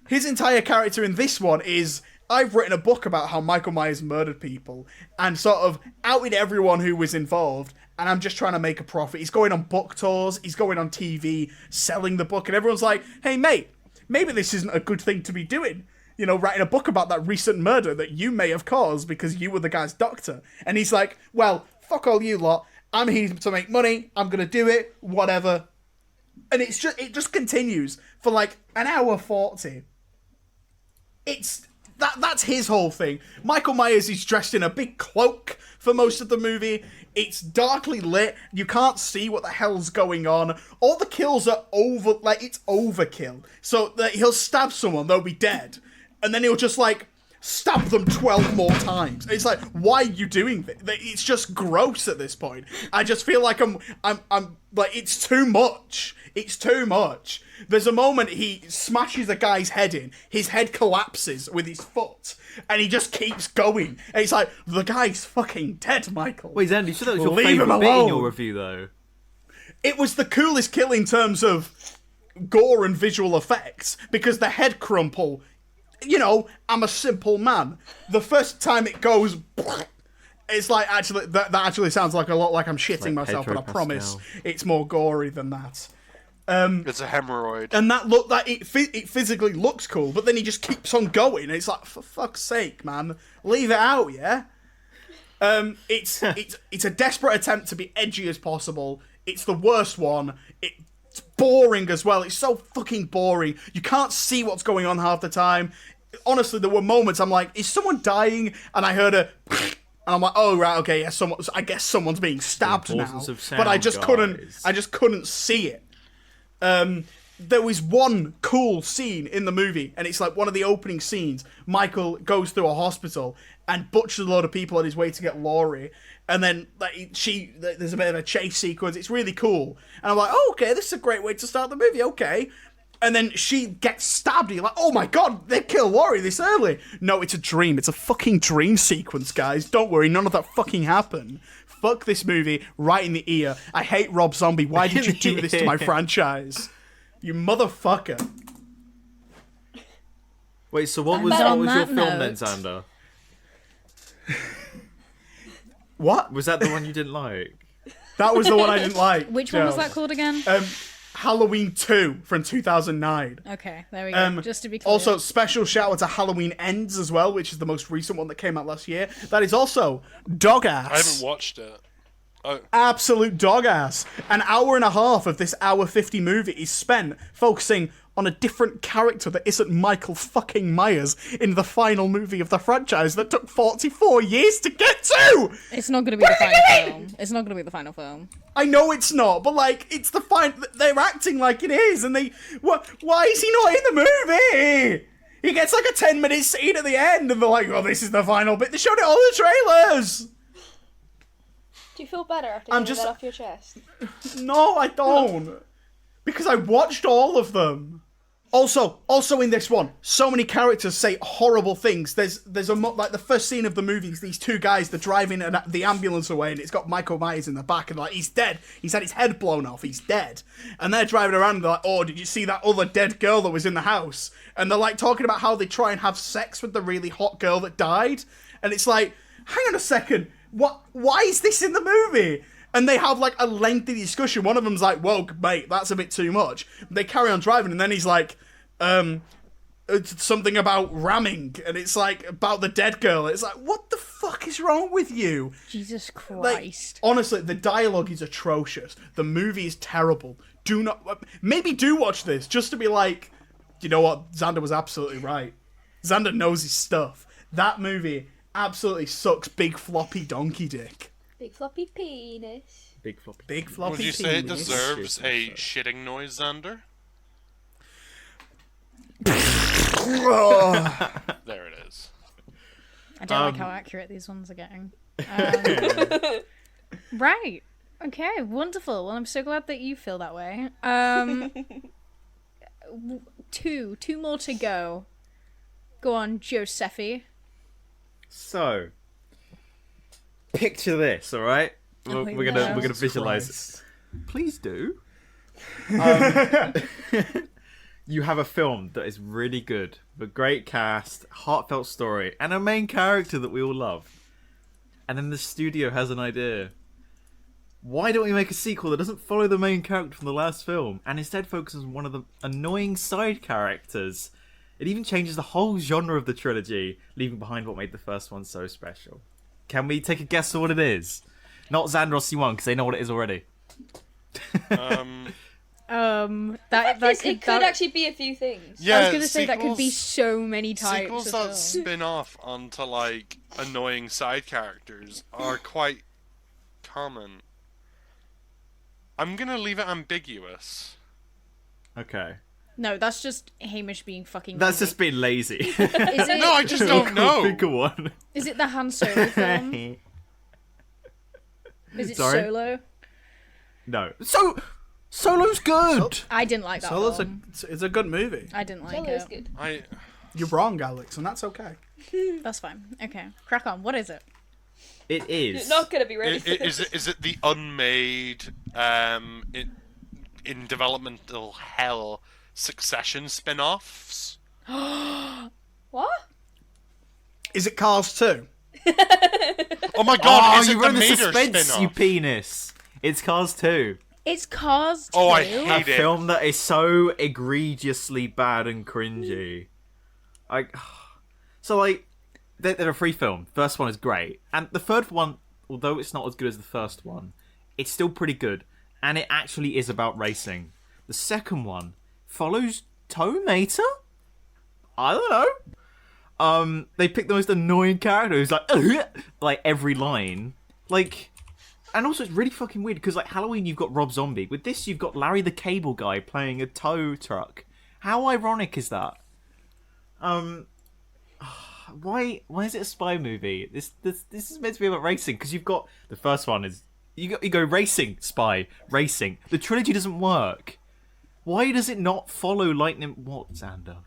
His entire character in this one is, I've written a book about how Michael Myers murdered people and sort of outed everyone who was involved, and I'm just trying to make a profit. He's going on book tours, he's going on TV, selling the book, and everyone's like, hey mate, maybe this isn't a good thing to be doing. You know, writing a book about that recent murder that you may have caused because you were the guy's doctor. And he's like, well, fuck all you lot. I'm here to make money. I'm going to do it. Whatever. And it just continues for like an hour 40. That's his whole thing. Michael Myers is dressed in a big cloak for most of the movie. It's darkly lit. You can't see what the hell's going on. All the kills are it's overkill. So that he'll stab someone, they'll be dead. And then he'll just, like, stab them 12 more times. It's like, why are you doing this? It's just gross at this point. I just feel like I'm like, it's too much. It's too much. There's a moment he smashes a guy's head in. His head collapses with his foot. And he just keeps going. And it's like, the guy's fucking dead, Michael. Wait, Xander, you said that was your Leave him favourite bit in alone. your review, though. It was the coolest kill in terms of gore and visual effects. Because the head crumple... You know, I'm a simple man. The first time it goes, it's like actually that actually sounds like a lot like I'm shitting myself, but I promise it's more gory than that. It's a hemorrhoid, and it physically looks cool, but then he just keeps on going. And it's like, for fuck's sake, man, leave it out, yeah. It's a desperate attempt to be edgy as possible. It's the worst one. It's boring as well. It's so fucking boring. You can't see what's going on half the time. Honestly, there were moments I'm like, is someone dying? And I heard a... And I'm like, oh, right, okay, yeah, I guess someone's being stabbed now. But I just couldn't see it. There was one cool scene in the movie, and it's like one of the opening scenes. Michael goes through a hospital and butchers a lot of people on his way to get Laurie. And then there's a bit of a chase sequence. It's really cool. And I'm like, oh, okay, this is a great way to start the movie. Okay. And then she gets stabbed. You're like, oh my god, they kill Laurie this early. No, it's a dream. It's a fucking dream sequence, guys. Don't worry, none of that fucking happened. Fuck this movie right in the ear. I hate Rob Zombie. Why did you do this to my franchise? You motherfucker. Wait, so what was your film then, Xander? What? Was that the one you didn't like? That was the one I didn't like. Which one was that called again? Halloween 2 from 2009. Okay, there we go. Just to be clear. Also, special shout out to Halloween Ends as well, which is the most recent one that came out last year. That is also dog ass. I haven't watched it. Oh. Absolute dog ass. An hour and a half of this hour 50 movie is spent focusing on a different character that isn't Michael fucking Myers in the final movie of the franchise that took 44 years to get to! It's not going to be the final film. It's not going to be the final film. I know it's not, but like, it's the they're acting like it is, and why is he not in the movie? He gets like a 10-minute scene at the end, and they're like, oh, this is the final bit. They showed it on the trailers! Do you feel better after getting that off your chest? No, I don't. Because I watched all of them. Also in this one, so many characters say horrible things. There's like the first scene of the movie is these two guys, they're driving the ambulance away, and it's got Michael Myers in the back, and like, he's dead. He's had his head blown off. He's dead. And they're driving around, and they're like, oh, did you see that other dead girl that was in the house? And they're like talking about how they try and have sex with the really hot girl that died. And it's like, hang on a second. Why is this in the movie? And they have like a lengthy discussion. One of them's like, whoa, mate, that's a bit too much. They carry on driving, and then he's like, it's something about ramming, and it's like about the dead girl. It's like, what the fuck is wrong with you? Jesus Christ. Like, honestly, the dialogue is atrocious. The movie is terrible. Maybe do watch this just to be like, you know what? Xander was absolutely right. Xander knows his stuff. That movie absolutely sucks big floppy donkey dick. Big floppy penis. Big floppy penis. Would you say it deserves a shitting noise, Xander? There it is. I don't like how accurate these ones are getting. Right. Okay, wonderful. Well, I'm so glad that you feel that way. Two more to go. Go on, Josephi. So, picture this, alright? we're gonna Jesus visualize. Christ. Please do. You have a film that is really good, but great cast, heartfelt story, and a main character that we all love. And then the studio has an idea. Why don't we make a sequel that doesn't follow the main character from the last film, and instead focuses on one of the annoying side characters? It even changes the whole genre of the trilogy, leaving behind what made the first one so special. Can we take a guess of what it is? Not Xander or C1, because they know what it is already. It could actually be a few things. Yeah, I was gonna say that could be sequels- so many types. Sequels of that film. spin off onto like annoying side characters are quite common. I'm gonna leave it ambiguous. Okay. No, that's just Hamish being fucking. That's lazy. just being lazy. Is it? No, I just don't know. Think of one. Is it the Han Solo film? Is it Sorry? Solo? No. Solo's good! I didn't like that Solo's film. it's a good movie. I didn't like Solo is it. good. You're wrong, Alex, and that's okay. That's fine. Okay, crack on. What is it? It is. You're not gonna be ready for this. Is it the unmade in developmental hell Succession spin-offs? What? Is it Cars 2? Oh my god, Oh, is you it ruined the the Mater suspense, spin-off? you penis. It's Cars 2. It's Cars 2. Oh, I A hate it. film that is so egregiously bad and cringy. They're a free film. First one is great. And the third one, although it's not as good as the first one, it's still pretty good. And it actually is about racing. The second one follows Tow Mater? I don't know. They picked the most annoying character who's like every line. And also it's really fucking weird because like Halloween you've got Rob Zombie. With this you've got Larry the Cable Guy playing a tow truck. How ironic is that? Why is it a spy movie? This is meant to be about racing because you've got the first one is you go racing, spy, racing. The trilogy doesn't work. Why does it not follow Lightning? What, Xander?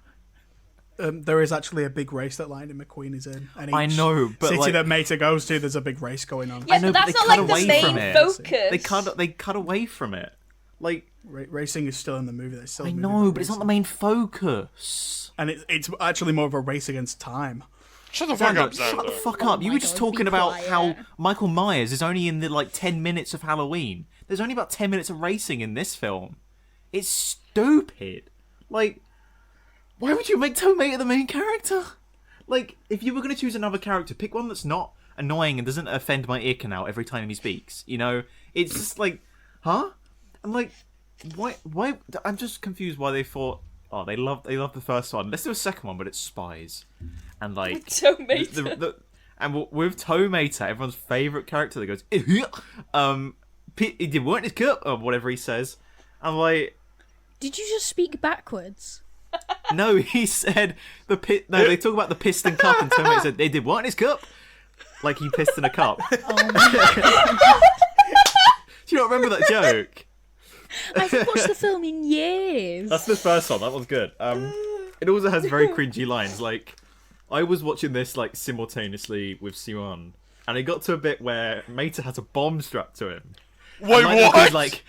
There is actually a big race that Lightning McQueen is in. And I each know, but city like, that Mater goes to, there's a big race going on. Yeah, I know, but but that's they not cut like the away from main it. focus. They cut away from it. Like Racing is still in the movie. There's still I a movie know, about but it's not the racing. main focus. And it's actually more of a race against time. Shut the fuck up, Xander, shut the Xander. fuck Oh up. You my were just God, talking be about quiet. how Michael Myers is only in the 10 minutes of Halloween. There's only about 10 minutes of racing in this film. It's stupid. Like, why would you make Tow Mater the main character? Like, if you were going to choose another character, pick one that's not annoying and doesn't offend my ear canal every time he speaks. You know? It's just like, huh? I'm like, why? I'm just confused why they thought, oh, they love the first one. Let's do a second one, but it's spies. And like, Tow Mater. and with Tow Mater, everyone's favourite character that goes, he did want his cup, or whatever he says. I'm like, Did you just speak backwards? no, he said no, they talk about the piston cup, and Tow Mater said they did want his cup, like he pissed in a cup. Oh my Do you not remember that joke? I haven't watched the film in years. That's the first one. That one's good. It also has very cringy lines. Like, I was watching this simultaneously with Simon, and it got to a bit where Mater has a bomb strapped to him. Wait, Lightning what? McQueen's like,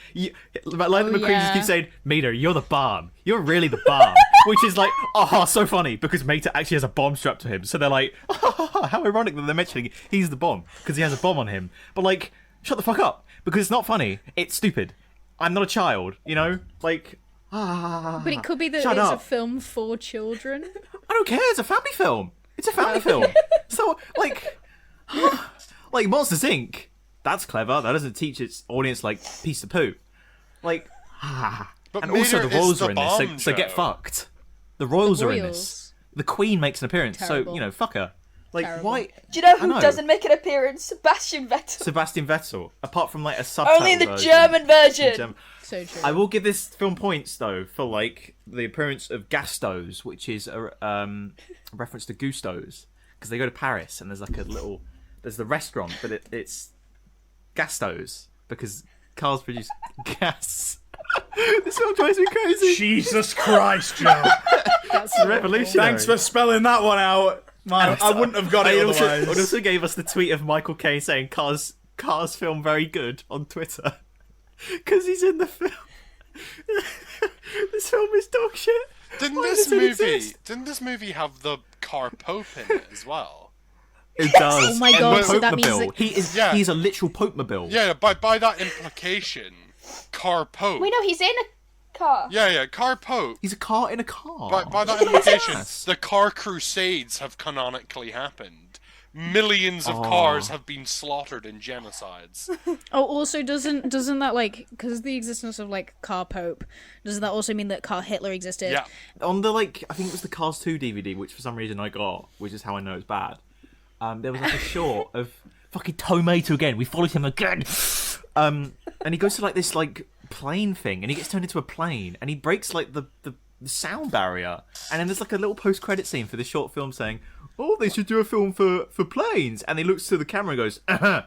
Lightning McQueen just yeah. keeps saying, Mater, you're the bomb. You're really the bomb. Which is like, oh, so funny, because Mater actually has a bomb strapped to him. So they're like, how ironic that they're mentioning he's the bomb, because he has a bomb on him. But like, shut the fuck up, because it's not funny. It's stupid. I'm not a child, you know? Like, But it could be that Shut it's a up. film for children. I don't care. It's a family film. It's a family film. So, like, like Monsters Inc. That's clever. That doesn't teach its audience like piece of poo. Like, But and also Mater the royals is the are in this, bomb, so get Joe. fucked. The royals are in Royals. this. The Queen makes an appearance, Terrible. so you know, fuck her. Like, Terrible. why? Do you know I who know. doesn't make an appearance? Sebastian Vettel. Sebastian Vettel, apart from like a subtitle Only in the version. German version. German- So true. I will give this film points though for like the appearance of Gastos, which is a reference to Gustos, because they go to Paris and there's like there's the restaurant, but it's Gastos because cars produce gas. This film drives me crazy. Jesus Christ, Joe. That's revolutionary. Thanks for spelling that one out. Man, I wouldn't have got it It also otherwise. gave us the tweet of Michael Caine saying cars Cars film very good on Twitter because he's in the film. This film is dog shit. Didn't Why this does it movie? exist? Didn't this movie have the car Pope in it as well? It does. Oh my And God, the so that means Pope-mobile. that- Yeah. He's a literal Pope-mobile. Yeah, by that implication, car Pope. We know he's in a car. Yeah, car Pope. He's a car in a car. By that implication, Yes. the car crusades have canonically happened. Millions of Oh. cars have been slaughtered in genocides. Oh, also doesn't that like because the existence of like Car Pope, doesn't that also mean that Car Hitler existed? Yeah. On the I think it was the Cars 2 DVD, which for some reason I got, which is how I know it's bad. There was like a short of fucking Tomato again. We followed him again. And he goes to like this like plane thing, and he gets turned into a plane, and he breaks like the sound barrier, and then there's like a little post-credit scene for this short film saying, "Oh, they should do a film for planes," and he looks to the camera and goes, "Uh-huh."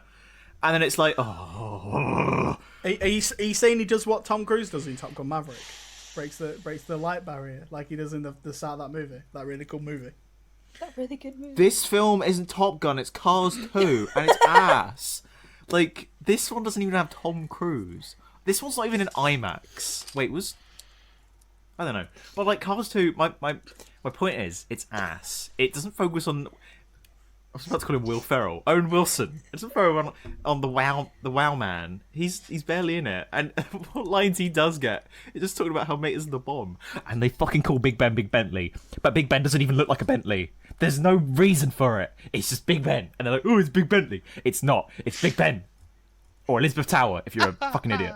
And then it's like, oh. Are you saying he does what Tom Cruise does in Top Gun Maverick? Breaks the light barrier like he does in the start of that movie. That really cool movie. That really good movie. This film isn't Top Gun, it's Cars 2, and it's ass. Like, this one doesn't even have Tom Cruise. This one's not even in IMAX. Wait, I don't know. But, like, Cars 2, my point is, it's ass. It doesn't focus on... I was about to call him Will Ferrell. Owen Wilson. It doesn't focus on the wow man. He's barely in it. And what lines he does get, it's just talking about how mate is the bomb. And they fucking call Big Ben Big Bentley. But Big Ben doesn't even look like a Bentley. There's no reason for it. It's just Big Ben. And they're like, oh, it's Big Bentley. It's not. It's Big Ben. Or Elizabeth Tower, if you're a fucking idiot.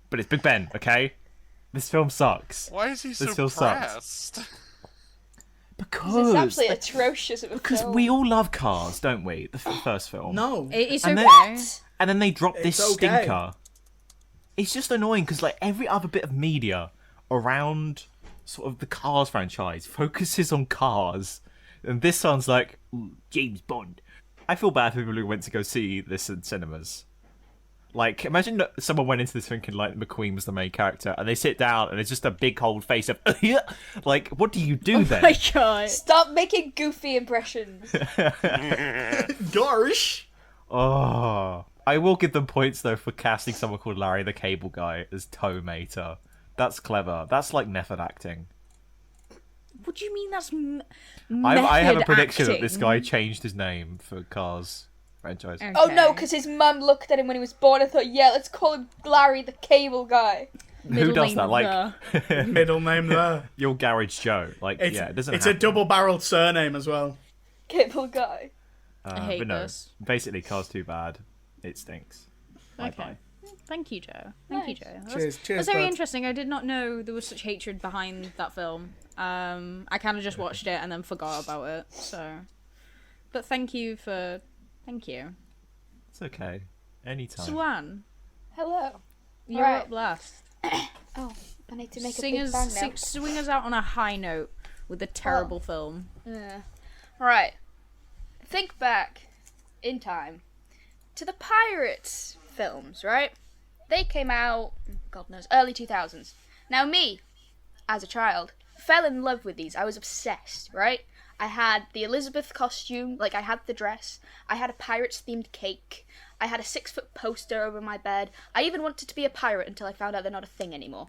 But it's Big Ben, okay? This film sucks. Why is he so This film sucks. pressed? Because... It's absolutely atrocious of a Because film. we all love Cars, don't we? The first film. No. It's And okay. then- And then they drop this It's okay. stinker. It's just annoying because like every other bit of media around sort of the Cars franchise focuses on cars, and this sounds like James Bond. I feel bad for people who went to go see this in cinemas. Like, imagine that someone went into this thinking like McQueen was the main character, and they sit down and it's just a big cold face of like, what do you do then? My God. Stop making goofy impressions. Gosh. Oh, I will give them points though for casting someone called Larry the Cable Guy as Tow Mater. That's clever. That's like method acting. What do you mean that's I have a method prediction that acting? this guy changed his name for Cars franchise. Okay. Oh no, because his mum looked at him when he was born and thought, yeah, let's call him Larry the Cable Guy. Who Middle does name that? of Like Middle name there. your Garage Joe. Like It's, yeah, it doesn't. it's a happen. double-barreled surname as well. Cable Guy. I hate but no, this. basically, Cars too bad. It stinks. Okay. Bye-bye. Thank you, Joe. Thank you, Nice. Joe. Cheers, That's very bud. interesting. I did not know there was such hatred behind that film. I kind of just watched it and then forgot about it. So, but thank you. It's okay. Anytime. Swan, Hello. you're Right. up last. Oh, I need to make Sing a big us, bang now. swing us out on a high note with a terrible film. Yeah. Right. Think back in time to the Pirates films, right? They came out, God knows, early 2000s. Now me, as a child, fell in love with these. I was obsessed, right? I had the Elizabeth costume, like I had the dress. I had a Pirates themed cake. I had a 6-foot poster over my bed. I even wanted to be a pirate until I found out they're not a thing anymore.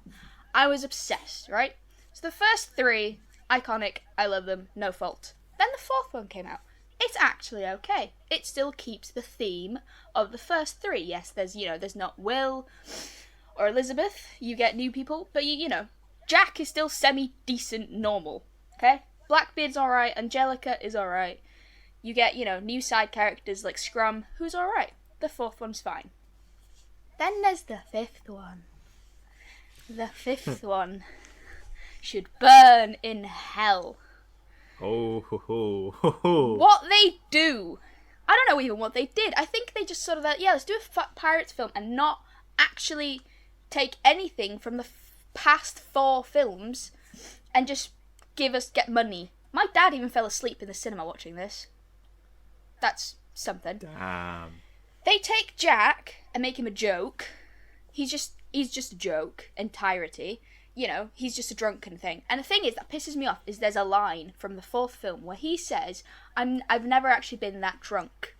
I was obsessed, right? So the first 3, iconic, I love them, no fault. Then the 4th one came out. It's actually okay. It still keeps the theme of the first 3. Yes, there's not Will or Elizabeth. You get new people, but Jack is still semi-decent normal, okay? Blackbeard's alright, Angelica is alright. You get, new side characters like Scrum, who's alright. The 4th one's fine. Then there's the 5th one. The 5th one should burn in hell. Oh, ho, ho, ho, ho. What they do, I don't know even what they did. I think they just sort of let's do a Pirates film and not actually take anything from the past 4 films and just get money. My dad even fell asleep in the cinema watching this. That's something. Damn. They take Jack and make him a joke. He's just a joke entirety. He's just a drunken thing. And the thing is that pisses me off is there's a line from the 4th film where he says, I've never actually been that drunk.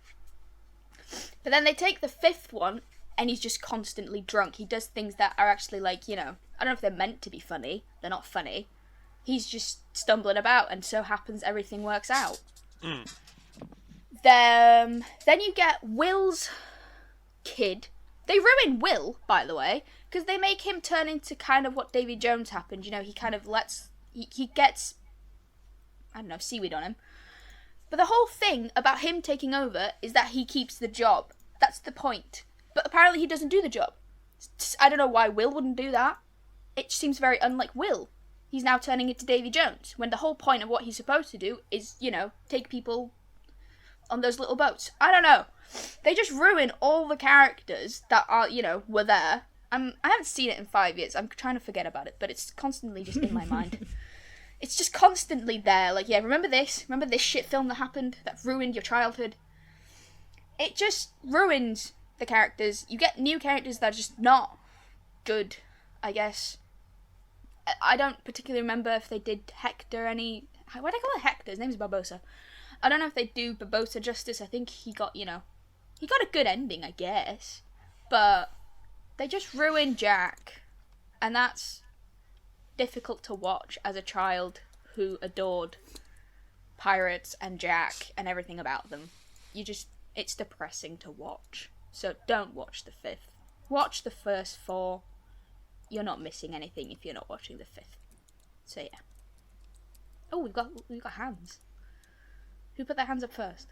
But then they take the fifth one, and he's just constantly drunk. He does things that are actually like, I don't know if they're meant to be funny. They're not funny. He's just stumbling about, and so happens everything works out. Then you get Will's kid. They ruin Will, by the way, because they make him turn into kind of what Davy Jones happened. He kind of he gets, I don't know, seaweed on him. But the whole thing about him taking over is that he keeps the job. That's the point. But apparently he doesn't do the job. I don't know why Will wouldn't do that. It seems very unlike Will. He's now turning into Davy Jones, when the whole point of what he's supposed to do is, take people on those little boats. I don't know. They just ruin all the characters that are, were there. I haven't seen it in 5 years. I'm trying to forget about it, but it's constantly just in my mind. It's just constantly there. Like, yeah, remember this? Remember this shit film that happened that ruined your childhood? It just ruins the characters. You get new characters that are just not good, I guess. I don't particularly remember if they did Hector any... Why do I call it Hector? His name's Barbossa. I don't know if they do Barbossa justice. I think he got, he got a good ending, I guess. But they just ruined Jack. And that's difficult to watch as a child who adored pirates and Jack and everything about them. It's depressing to watch. So don't watch the fifth. Watch the first four. You're not missing anything if you're not watching the fifth. So yeah. Oh, we've got hands. Who put their hands up first?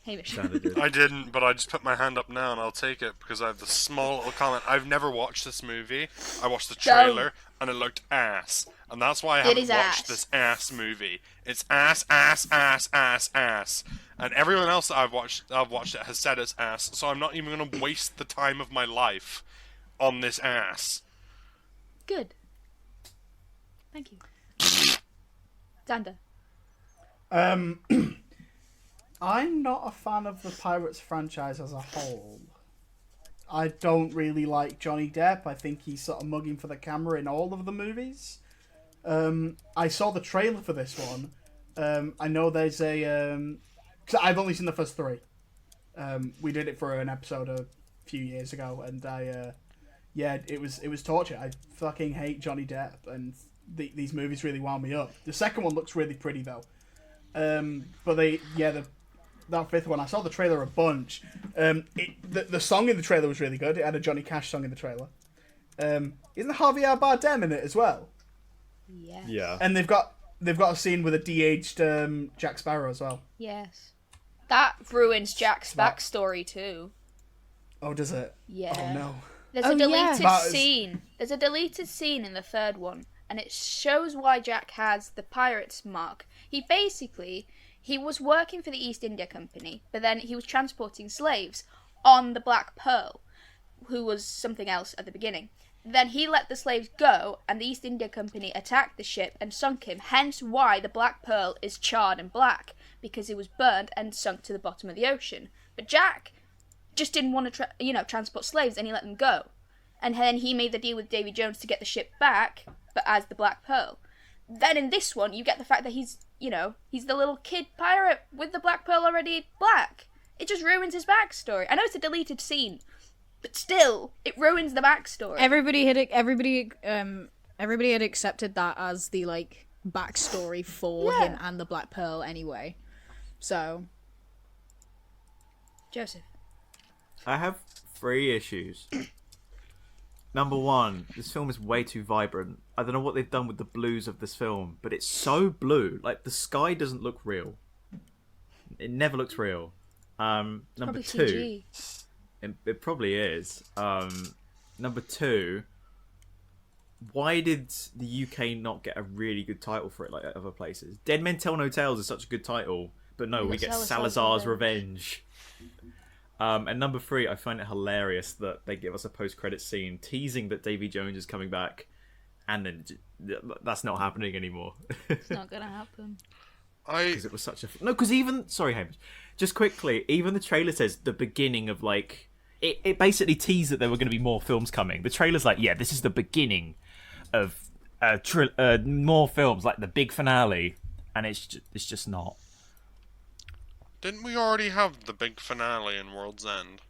Hamish. I didn't, but I just put my hand up now and I'll take it because I have the small little comment. I've never watched this movie. I watched the trailer and it looked ass. And that's why I haven't watched this ass movie. It's ass, ass, ass, ass, ass. And everyone else that I've watched it has said it's ass. So I'm not even going to waste the time of my life on this ass. Good. Thank you. Xander. I'm not a fan of the Pirates franchise as a whole. I don't really like Johnny Depp. I think he's sort of mugging for the camera in all of the movies. I saw the trailer for this one. I know there's a... 'cause I've only seen the first three. We did it for an episode a few years ago, and it was torture. I fucking hate Johnny Depp, and these movies really wound me up. The second one looks really pretty, though. But that fifth one, I saw the trailer a bunch. The song in the trailer was really good. It had a Johnny Cash song in the trailer. Isn't Javier Bardem in it as well? Yes. Yeah. And they've got a scene with a de-aged Jack Sparrow as well. Yes. That ruins Jack's backstory too. Oh, does it? Yeah. Oh no. There's a deleted That is- scene. There's a deleted scene in the third one, and it shows why Jack has the pirate's mark. He was working for the East India Company, but then he was transporting slaves on the Black Pearl, who was something else at the beginning. Then he let the slaves go, and the East India Company attacked the ship and sunk him, hence why the Black Pearl is charred and black, because it was burned and sunk to the bottom of the ocean. But Jack just didn't want to transport slaves, and he let them go. And then he made the deal with Davy Jones to get the ship back, but as the Black Pearl. Then in this one, you get the fact that he's the little kid pirate with the Black Pearl already black. It just ruins his backstory. I know it's a deleted scene, but still, it ruins the backstory. Everybody had accepted that as the backstory for him and the Black Pearl anyway. So, Joseph. I have 3 issues. Number 1, this film is way too vibrant. I don't know what they've done with the blues of this film, but it's so blue. Like, the sky doesn't look real. It never looks real. Number 2, it probably is. Number 2, why did the UK not get a really good title for it like other places? Dead Men Tell No Tales is such a good title, but no, we get Salazar's Revenge. And number 3, I find it hilarious that they give us a post-credit scene teasing that Davy Jones is coming back, and then that's not happening anymore. It's not gonna happen. Because it was such a... No, because even... Sorry, Hamish. Just quickly, even the trailer says the beginning of, It basically teased that there were going to be more films coming. The trailer's like, yeah, this is the beginning of more films, like the big finale, and it's just not. Didn't we already have the big finale in World's End?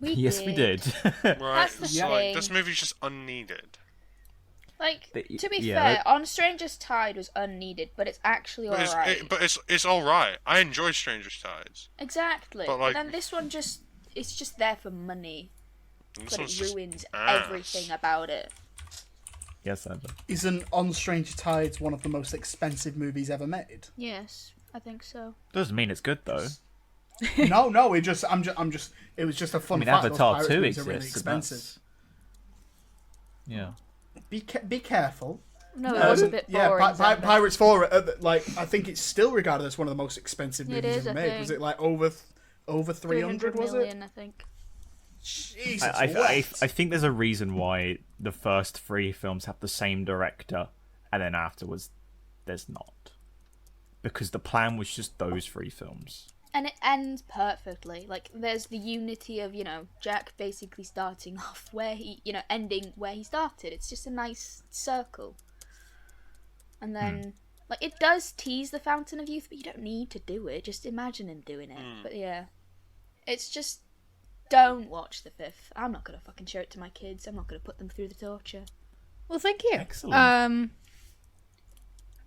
Yes, we did. Right. That's the So like, thing. this movie's just unneeded. Like, The- to be yeah, fair, that- On Stranger's Tide was unneeded, but it's actually But alright. it's all right. I enjoy Stranger's Tides. Exactly. But, like- And then this one it's just there for money, And this but one's it just ruins ass. everything about it. Yes, Xander. Isn't On Stranger Tides one of the most expensive movies ever made? Yes, I think so. Doesn't mean it's good though. No. It just, it was just a fun I mean, fact. Avatar those 2 pirates movies are really exists. and expensive. Yeah. Be careful. No, it was a bit boring. Xander. Pirates 4, like I think it's still regarded as one of the most expensive It movies is, ever I made. Was think. it like over 300? Was it? million, I think. Jesus, I what? think there's a reason why the first 3 films have the same director, and then afterwards there's not. Because the plan was just those 3 films. And it ends perfectly. Like, there's the unity of, Jack basically starting off where he, ending where he started. It's just a nice circle. And then, like, it does tease the Fountain of Youth, but you don't need to do it. Just imagine him doing it. But yeah. It's just, don't watch the 5th. I'm not gonna fucking show it to my kids. I'm not gonna put them through the torture. Well, thank you. Excellent.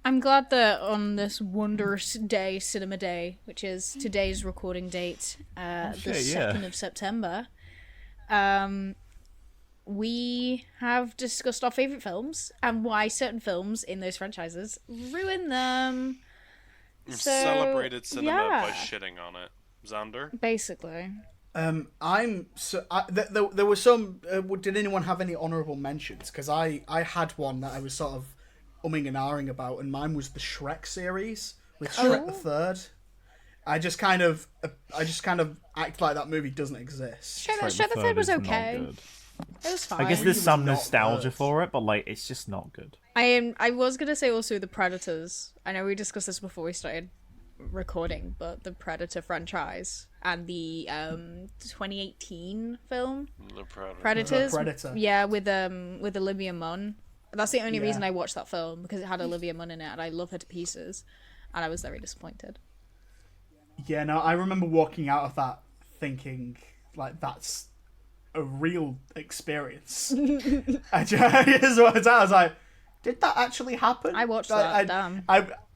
I'm glad that on this wondrous day, Cinema Day, which is today's recording date, the shit, yeah. 2nd of September, we have discussed our favourite films and why certain films in those franchises ruin them. We've So, celebrated cinema by yeah. shitting on it. Xander? Basically. There were some. Did anyone have any honourable mentions? Because I had one that I was sort of umming and ahhing about, and mine was the Shrek series with Shrek the Third. I just kind of act like that movie doesn't exist. Shrek the Third was is not okay. good. It was fine. I guess Really there's some not nostalgia good. for it, but like it's just not good. I was gonna say also the Predators. I know we discussed this before we started recording, but the Predator franchise and the 2018 film The Predator. Predators. Predator. Yeah, with Olivia Munn. That's the only Yeah. reason I watched that film, because it had Olivia Munn in it, and I love her to pieces, and I was very disappointed. Yeah, no, I remember walking out of that thinking, like, that's a real experience. I was like, did that actually happen? I watched that, damn.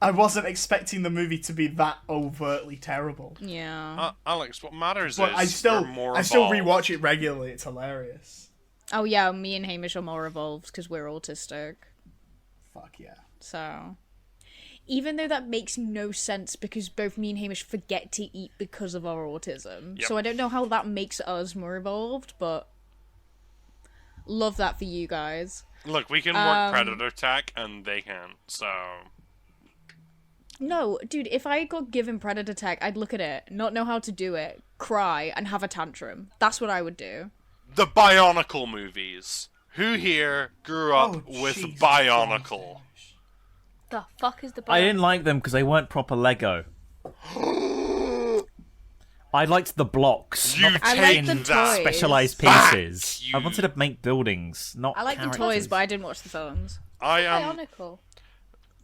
I wasn't expecting the movie to be that overtly terrible. Yeah. Alex, what matters But is I still we're more rewatch evolved. it regularly. It's hilarious. Oh yeah, me and Hamish are more evolved because we're autistic. Fuck yeah. So, even though that makes no sense because both me and Hamish forget to eat because of our autism. Yep. So I don't know how that makes us more evolved, but love that for you guys. Look, we can work Predator tech, and they can. So No, dude, if I got given Predator Tech, I'd look at it, not know how to do it, cry, and have a tantrum. That's what I would do. the Bionicle movies. Who here grew up with Jesus Bionicle? The fuck is the I didn't like them because they weren't proper Lego. I liked the blocks, You not I take like the that. toys. specialized Back, pieces. you- I wanted to make buildings, not I like the characters. toys, but I didn't watch the films. I am. Bionicle?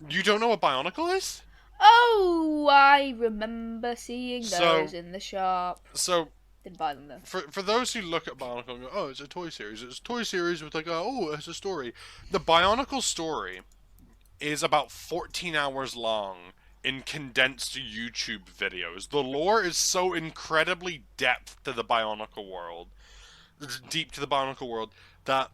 You don't know what Bionicle is? Oh, I remember seeing those So- in the shop. So Didn't buy them though. for those who look at Bionicle and go, oh, it's a toy series. It's a toy series with like, oh, it's a story. The Bionicle story is about 14 hours long in condensed YouTube videos. The lore is so incredibly deep to the Bionicle world, that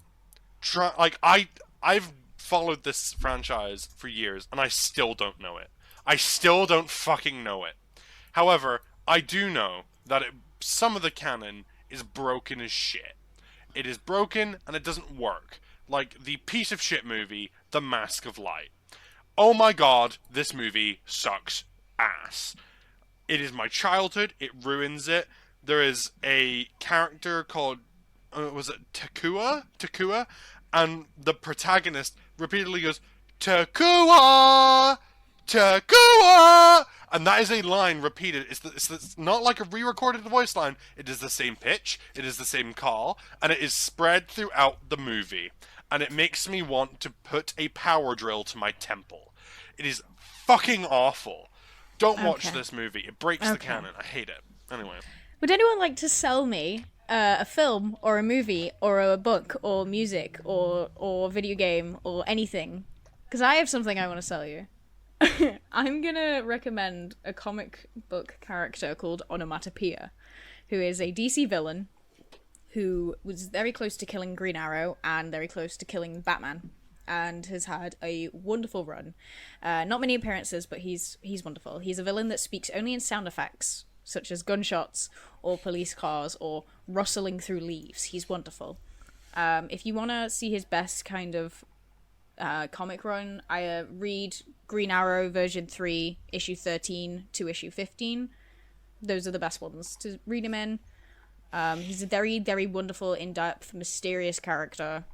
I've followed this franchise for years and I still don't know it. I still don't fucking know it. However, I do know that some of the canon is broken as shit. It is broken and it doesn't work. Like the piece of shit movie, The Mask of Light. Oh my god, this movie sucks ass. It is my childhood, it ruins it. There is a character called, was it Takua? And the protagonist repeatedly goes, Takua! Takua! And that is a line repeated. It's not like a re-recorded voice line. It is the same pitch, it is the same call, and it is spread throughout the movie. And it makes me want to put a power drill to my temple. It is fucking awful. Don't watch Okay. this movie. It breaks the Okay. canon. I hate it. Anyway. Would anyone like to sell me a film or a movie or a book or music or video game or anything? Because I have something I want to sell you. I'm gonna recommend a comic book character called Onomatopoeia, who is a DC villain who was very close to killing Green Arrow and very close to killing Batman, and has had a wonderful run. Not many appearances, but he's wonderful. He's a villain that speaks only in sound effects, such as gunshots or police cars or rustling through leaves. He's wonderful. If you want to see his best kind of comic run, I read Green Arrow version 3, issue 13 to issue 15. Those are the best ones to read him in. He's a very, very wonderful, in-depth, mysterious character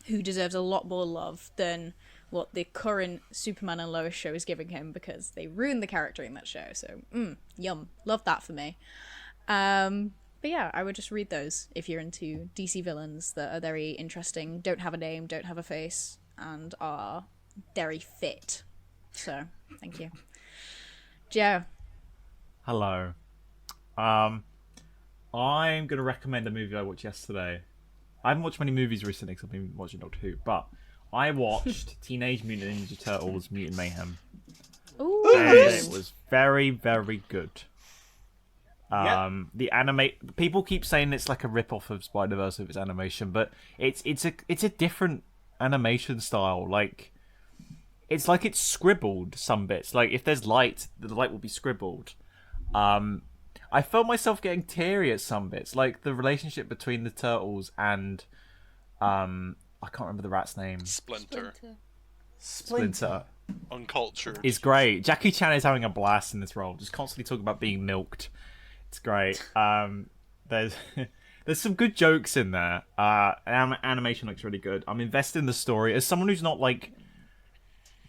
who deserves a lot more love than what the current Superman and Lois show is giving him, because they ruined the character in that show. So, yum. Love that for me. But yeah, I would just read those if you're into DC villains that are very interesting, don't have a name, don't have a face, and are very fit. So, thank you. Joe. Hello. I'm going to recommend a movie I watched yesterday. I haven't watched many movies recently because I've been watching Doctor Who, but I watched Teenage Mutant Ninja Turtles Mutant Mayhem. Ooh. And it was very, very good. The people keep saying it's like a rip-off of Spider-Verse with its animation, but it's a different animation style. Like, it's like it's scribbled some bits. Like, if there's light, the light will be scribbled. I felt myself getting teary at some bits, like the relationship between the turtles and I can't remember the rat's name. Splinter. Uncultured. Is great. Jackie Chan is having a blast in this role, just constantly talking about being milked. It's great. There's some good jokes in there. Animation looks really good. I'm invested in the story. As someone who's not like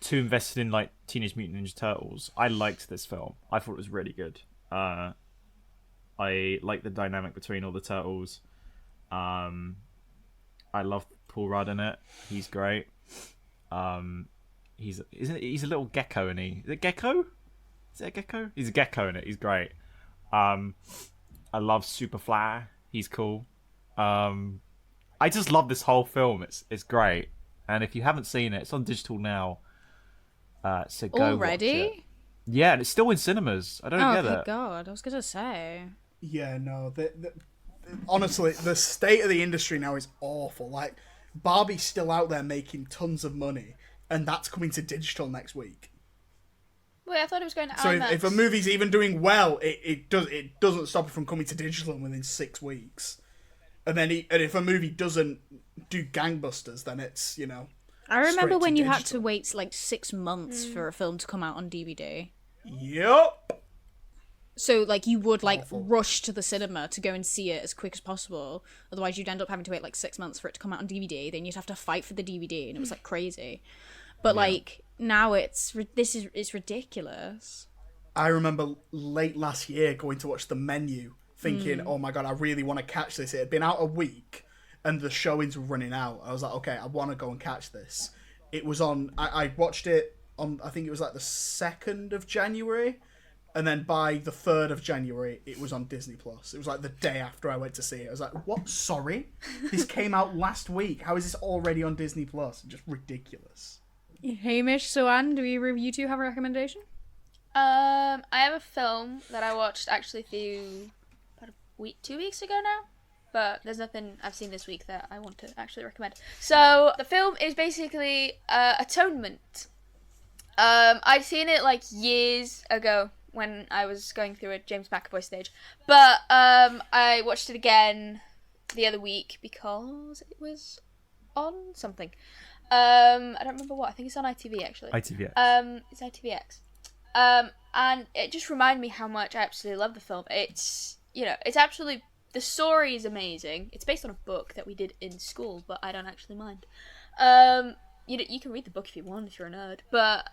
too invested in like Teenage Mutant Ninja Turtles, I liked this film. I thought it was really good. I like the dynamic between all the turtles. I love Paul Rudd in it. He's great. He's a little gecko, isn't he? Is it Gecko? Is it a gecko? He's a gecko in it. He's great. I love Superfly. He's cool. I just love this whole film. It's great. And if you haven't seen it, it's on digital now. So go Already? watch it. Yeah, and it's still in cinemas. I don't get Oh, it. God. I was going to say. Yeah, no. Honestly, the state of the industry now is awful. Like, Barbie's still out there making tons of money, and that's coming to digital next week. Wait, I thought it was going to So IMAX. if a movie's even doing well, it doesn't stop it from coming to digital within 6 weeks. And then if a movie doesn't do gangbusters, then it's, I remember straight when to you had to digital. wait like 6 months for a film to come out on DVD. Yup. So like you would like Awful. rush to the cinema to go and see it as quick as possible. Otherwise, you'd end up having to wait like 6 months for it to come out on DVD. Then you'd have to fight for the DVD, and it was like crazy. But like now it's ridiculous. I remember late last year going to watch The Menu, thinking, oh my God, I really want to catch this. It had been out a week, and the showings were running out. I was like, okay, I want to go and catch this. It was on, I watched it on, I think it was like the 2nd of January, and then by the 3rd of January, it was on Disney+. It was like the day after I went to see it. I was like, what? Sorry? This came out last week. How is this already on Disney+? Just ridiculous. Hamish, so Anne, do you two have a recommendation? I have a film that I watched actually about a week, 2 weeks ago now. But there's nothing I've seen this week that I want to actually recommend. So the film is basically Atonement. I'd seen it like years ago when I was going through a James McAvoy stage. But I watched it again the other week because it was on something. I don't remember what. I think it's on ITV actually. ITVX. It's ITVX. And it just reminded me how much I absolutely love the film. It's absolutely, the story is amazing. It's based on a book that we did in school, but I don't actually mind. You can read the book if you want, if you're a nerd. But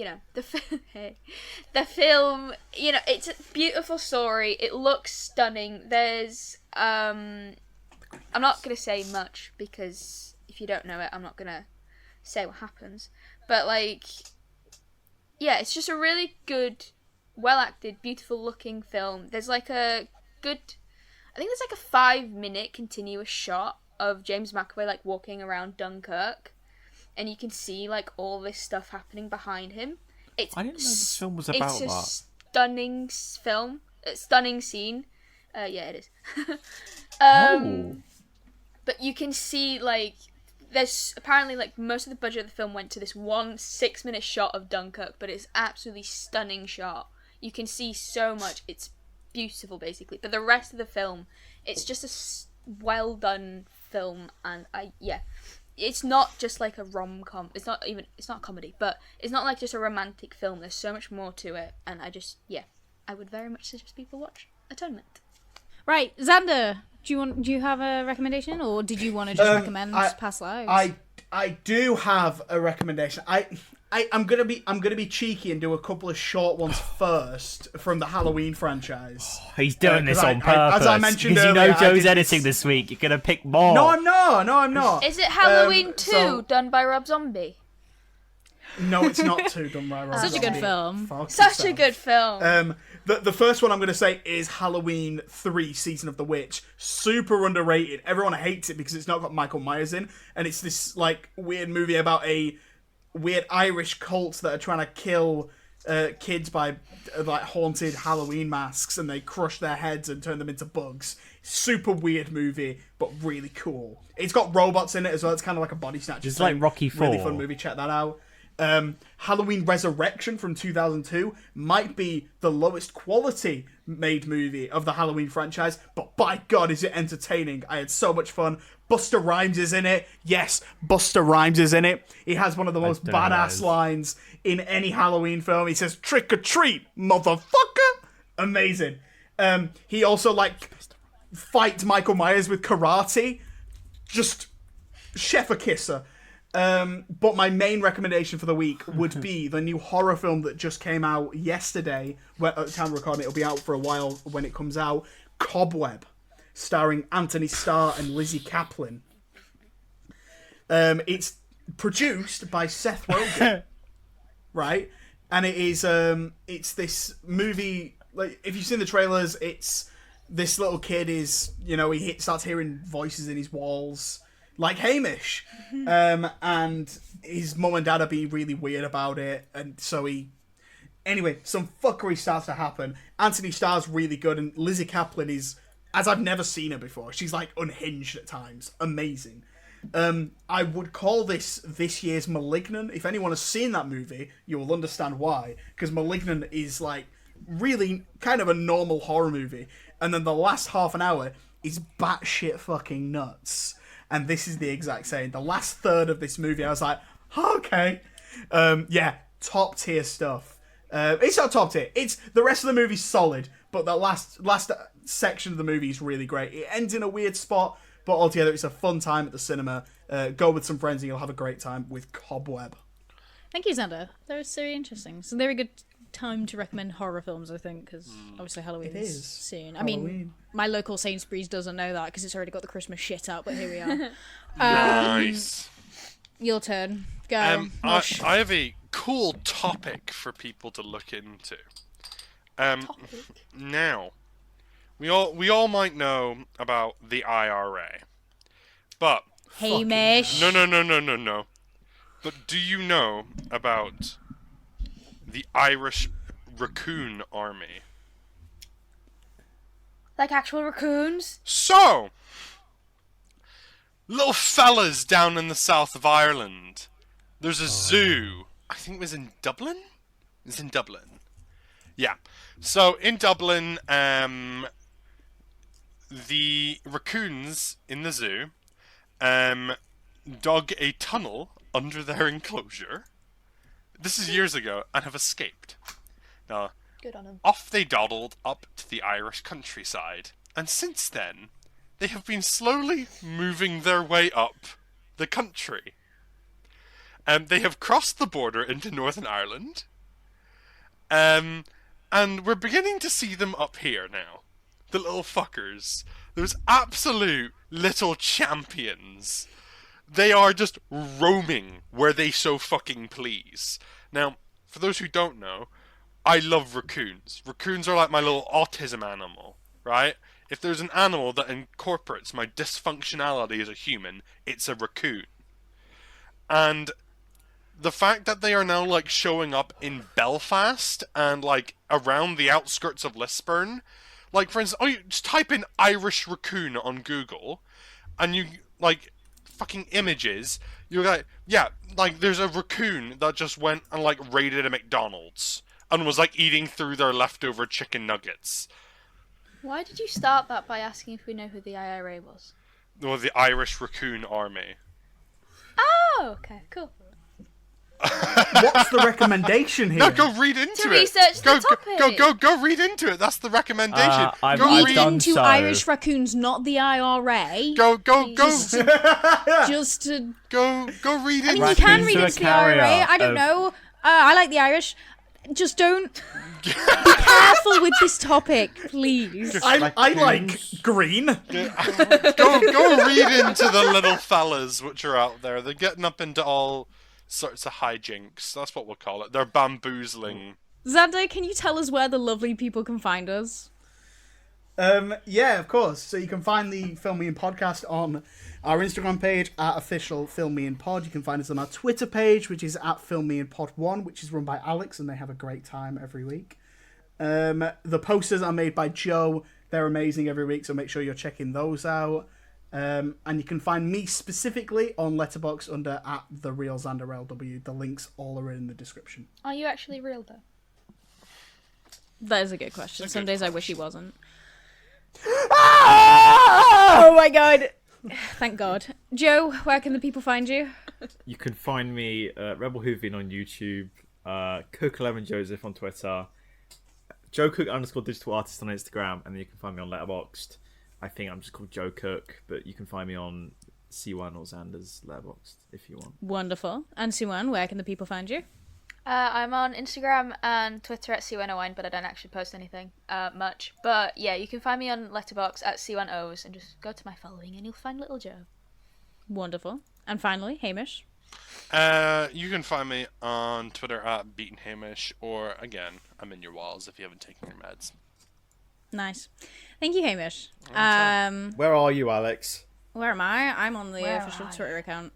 the film, it's a beautiful story. It looks stunning. There's I'm not gonna say much because if you don't know it, I'm not gonna say what happens. But like, yeah, it's just a really good, well-acted, beautiful-looking film. There's like a good, I think there's like a 5-minute continuous shot of James McAvoy like walking around Dunkirk, and you can see like all this stuff happening behind him. I didn't know this film was about it's a that. stunning film, stunning scene. Yeah, it is. Oh. But you can see like there's apparently like most of the budget of the film went to this one 6-minute shot of Dunkirk, but it's absolutely stunning shot. You can see so much. It's beautiful, basically. But the rest of the film, it's just a well done film, and it's not just like a rom-com. It's not a comedy, but it's not like just a romantic film. There's so much more to it, and I would very much suggest people watch Atonement. Right, Xander, do you have a recommendation, or did you want to just recommend Past Lives? I do have a recommendation. I'm gonna be cheeky and do a couple of short ones first from the Halloween franchise. He's doing this on purpose. As I mentioned because earlier, you know Joe's editing this week. You're gonna pick more. No, I'm not. Is it Halloween 2 done by Rob Zombie? No, it's not 2 done by Rob Such a good Zombie. film. Fuck Such yourself. a good film. The first one I'm going to say is Halloween 3 Season of the Witch. Super underrated. Everyone hates it because it's not got Michael Myers in. And it's this like weird movie about a weird Irish cult that are trying to kill kids by like haunted Halloween masks. And they crush their heads and turn them into bugs. Super weird movie, but really cool. It's got robots in it as well. It's kind of like a body snatcher. Just like Rocky IV. Really fun movie. Check that out. Halloween Resurrection from 2002 might be the lowest quality made movie of the Halloween franchise, but by God is it entertaining. I had so much fun. Busta Rhymes is in it. Yes, Busta Rhymes is in it. He has one of the most badass lines in any Halloween film. He says, "Trick or treat, motherfucker." Amazing. He also like fights Michael Myers with karate. Just chef a kisser. But my main recommendation for the week would be the new horror film that just came out yesterday. At the time of recording, it'll be out for a while when it comes out. Cobweb, starring Anthony Starr and Lizzie Kaplan. It's produced by Seth Rogen, right? And it is it's this movie. Like if you've seen the trailers, it's this little kid is he starts hearing voices in his walls. Like Hamish. And his mum and dad are being really weird about it. And so anyway, some fuckery starts to happen. Anthony Starr's really good. And Lizzie Kaplan is, as I've never seen her before, she's like unhinged at times. Amazing. I would call this year's Malignant. If anyone has seen that movie, you will understand why. Because Malignant is like really kind of a normal horror movie. And then the last half an hour is batshit fucking nuts. And this is the exact same. The last third of this movie, I was like, okay. Top tier stuff. It's not top tier. It's the rest of the movie's solid, but the last section of the movie is really great. It ends in a weird spot, but altogether it's a fun time at the cinema. Go with some friends and you'll have a great time with Cobweb. Thank you, Xander. That was very interesting. So they're a good time to recommend horror films, I think, because obviously Halloween is soon. I mean, my local Sainsbury's doesn't know that because it's already got the Christmas shit out, but here we are. Nice. Your turn. Go. I have a cool topic for people to look into. Now, we all might know about the IRA, but Hamish. no. But do you know about the Irish Raccoon Army? Like actual raccoons? So, little fellas down in the south of Ireland, there's a zoo. I think it was in Dublin? It's in Dublin. Yeah. So, in Dublin, the raccoons in the zoo dug a tunnel under their enclosure. This is years ago, and have escaped. Now, Good on them. off they dawdled up to the Irish countryside, and since then, they have been slowly moving their way up the country. They have crossed the border into Northern Ireland, and we're beginning to see them up here now. The little fuckers. Those absolute little champions. They are just roaming where they so fucking please. Now, for those who don't know, I love raccoons. Raccoons are like my little autism animal, right? If there's an animal that incorporates my dysfunctionality as a human, it's a raccoon. And the fact that they are now, like, showing up in Belfast and, like, around the outskirts of Lisburn, like, for instance, you just type in Irish raccoon on Google, and you, like, fucking images, you're like, yeah, like, there's a raccoon that just went and, like, raided a McDonald's and was, like, eating through their leftover chicken nuggets. Why did you start that by asking if we know who the IRA was? Well, the Irish Raccoon Army. Oh, okay, cool. What's the recommendation here? No, go read into To it. research the topic. Go read into it. That's the recommendation. I've go I've read done Into so. Irish raccoons, not the IRA. Go Just to. go read I mean, into you can Raccoons read are a into the IRA. carrier I don't of- know. I like the Irish. Just don't be careful with this topic, please. I like Raccoons. green. go read into the little fellas which are out there. They're getting up into all sorts of hijinks. That's what we'll call it. They're bamboozling. Xander, can you tell us where the lovely people can find us? Yeah, of course. So you can find the Film Me In podcast on our Instagram page at official Film Me In Pod. You can find us on our Twitter page, which is at Film Me In Pod 1, which is run by Alex, and they have a great time every week. The posters are made by Joe. They're amazing every week, so make sure you're checking those out. And you can find me specifically on Letterboxd under at the real Xander LW. The links all are in the description. Are you actually real though? That is a good question. It's a Some good days I wish he wasn't. Oh my god. Thank God. Joe, where can the people find you? You can find me Rebel Hoovian on YouTube, Cook11Joseph on Twitter, Joe Cook _digital artist on Instagram, and then you can find me on Letterboxd. I think I'm just called Joe Cook, but you can find me on C1 or Xander's Letterboxd if you want. Wonderful. And Suwan, where can the people find you? I'm on Instagram and Twitter at C101, but I don't actually post anything much. But yeah, you can find me on Letterboxd at C1Os and just go to my following and you'll find little Joe. Wonderful. And finally, Hamish. You can find me on Twitter at Beaten Hamish, or again, I'm in your walls if you haven't taken your meds. Nice. Thank you, Hamish. Where are you, Alex? Where am I? I'm on the Where official are Twitter account.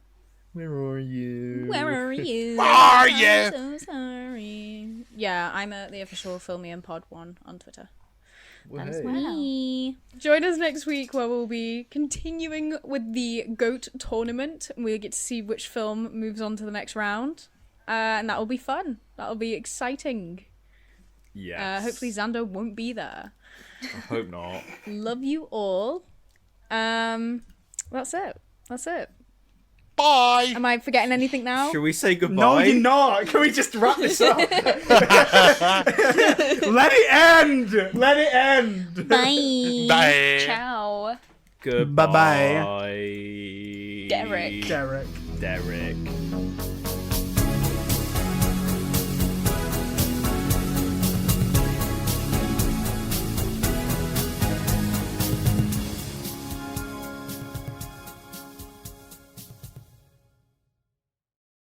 Where are you? Where are you? Where are you? I'm so sorry. Yeah, I'm at the official Film Me In Pod 1 on Twitter. Well, That is hey. me. Join us next week where we'll be continuing with the GOAT tournament. We'll get to see which film moves on to the next round. And that will be fun. That will be exciting. Yes. Hopefully Xander won't be there. I hope not. Love you all. That's it. That's it. Bye! Am I forgetting anything now? Should we say goodbye? No, you're not. Can we just wrap this up? Let it end. Let it end. Bye. Bye! Ciao. Goodbye. Bye-bye. Derek. Derek. Derek.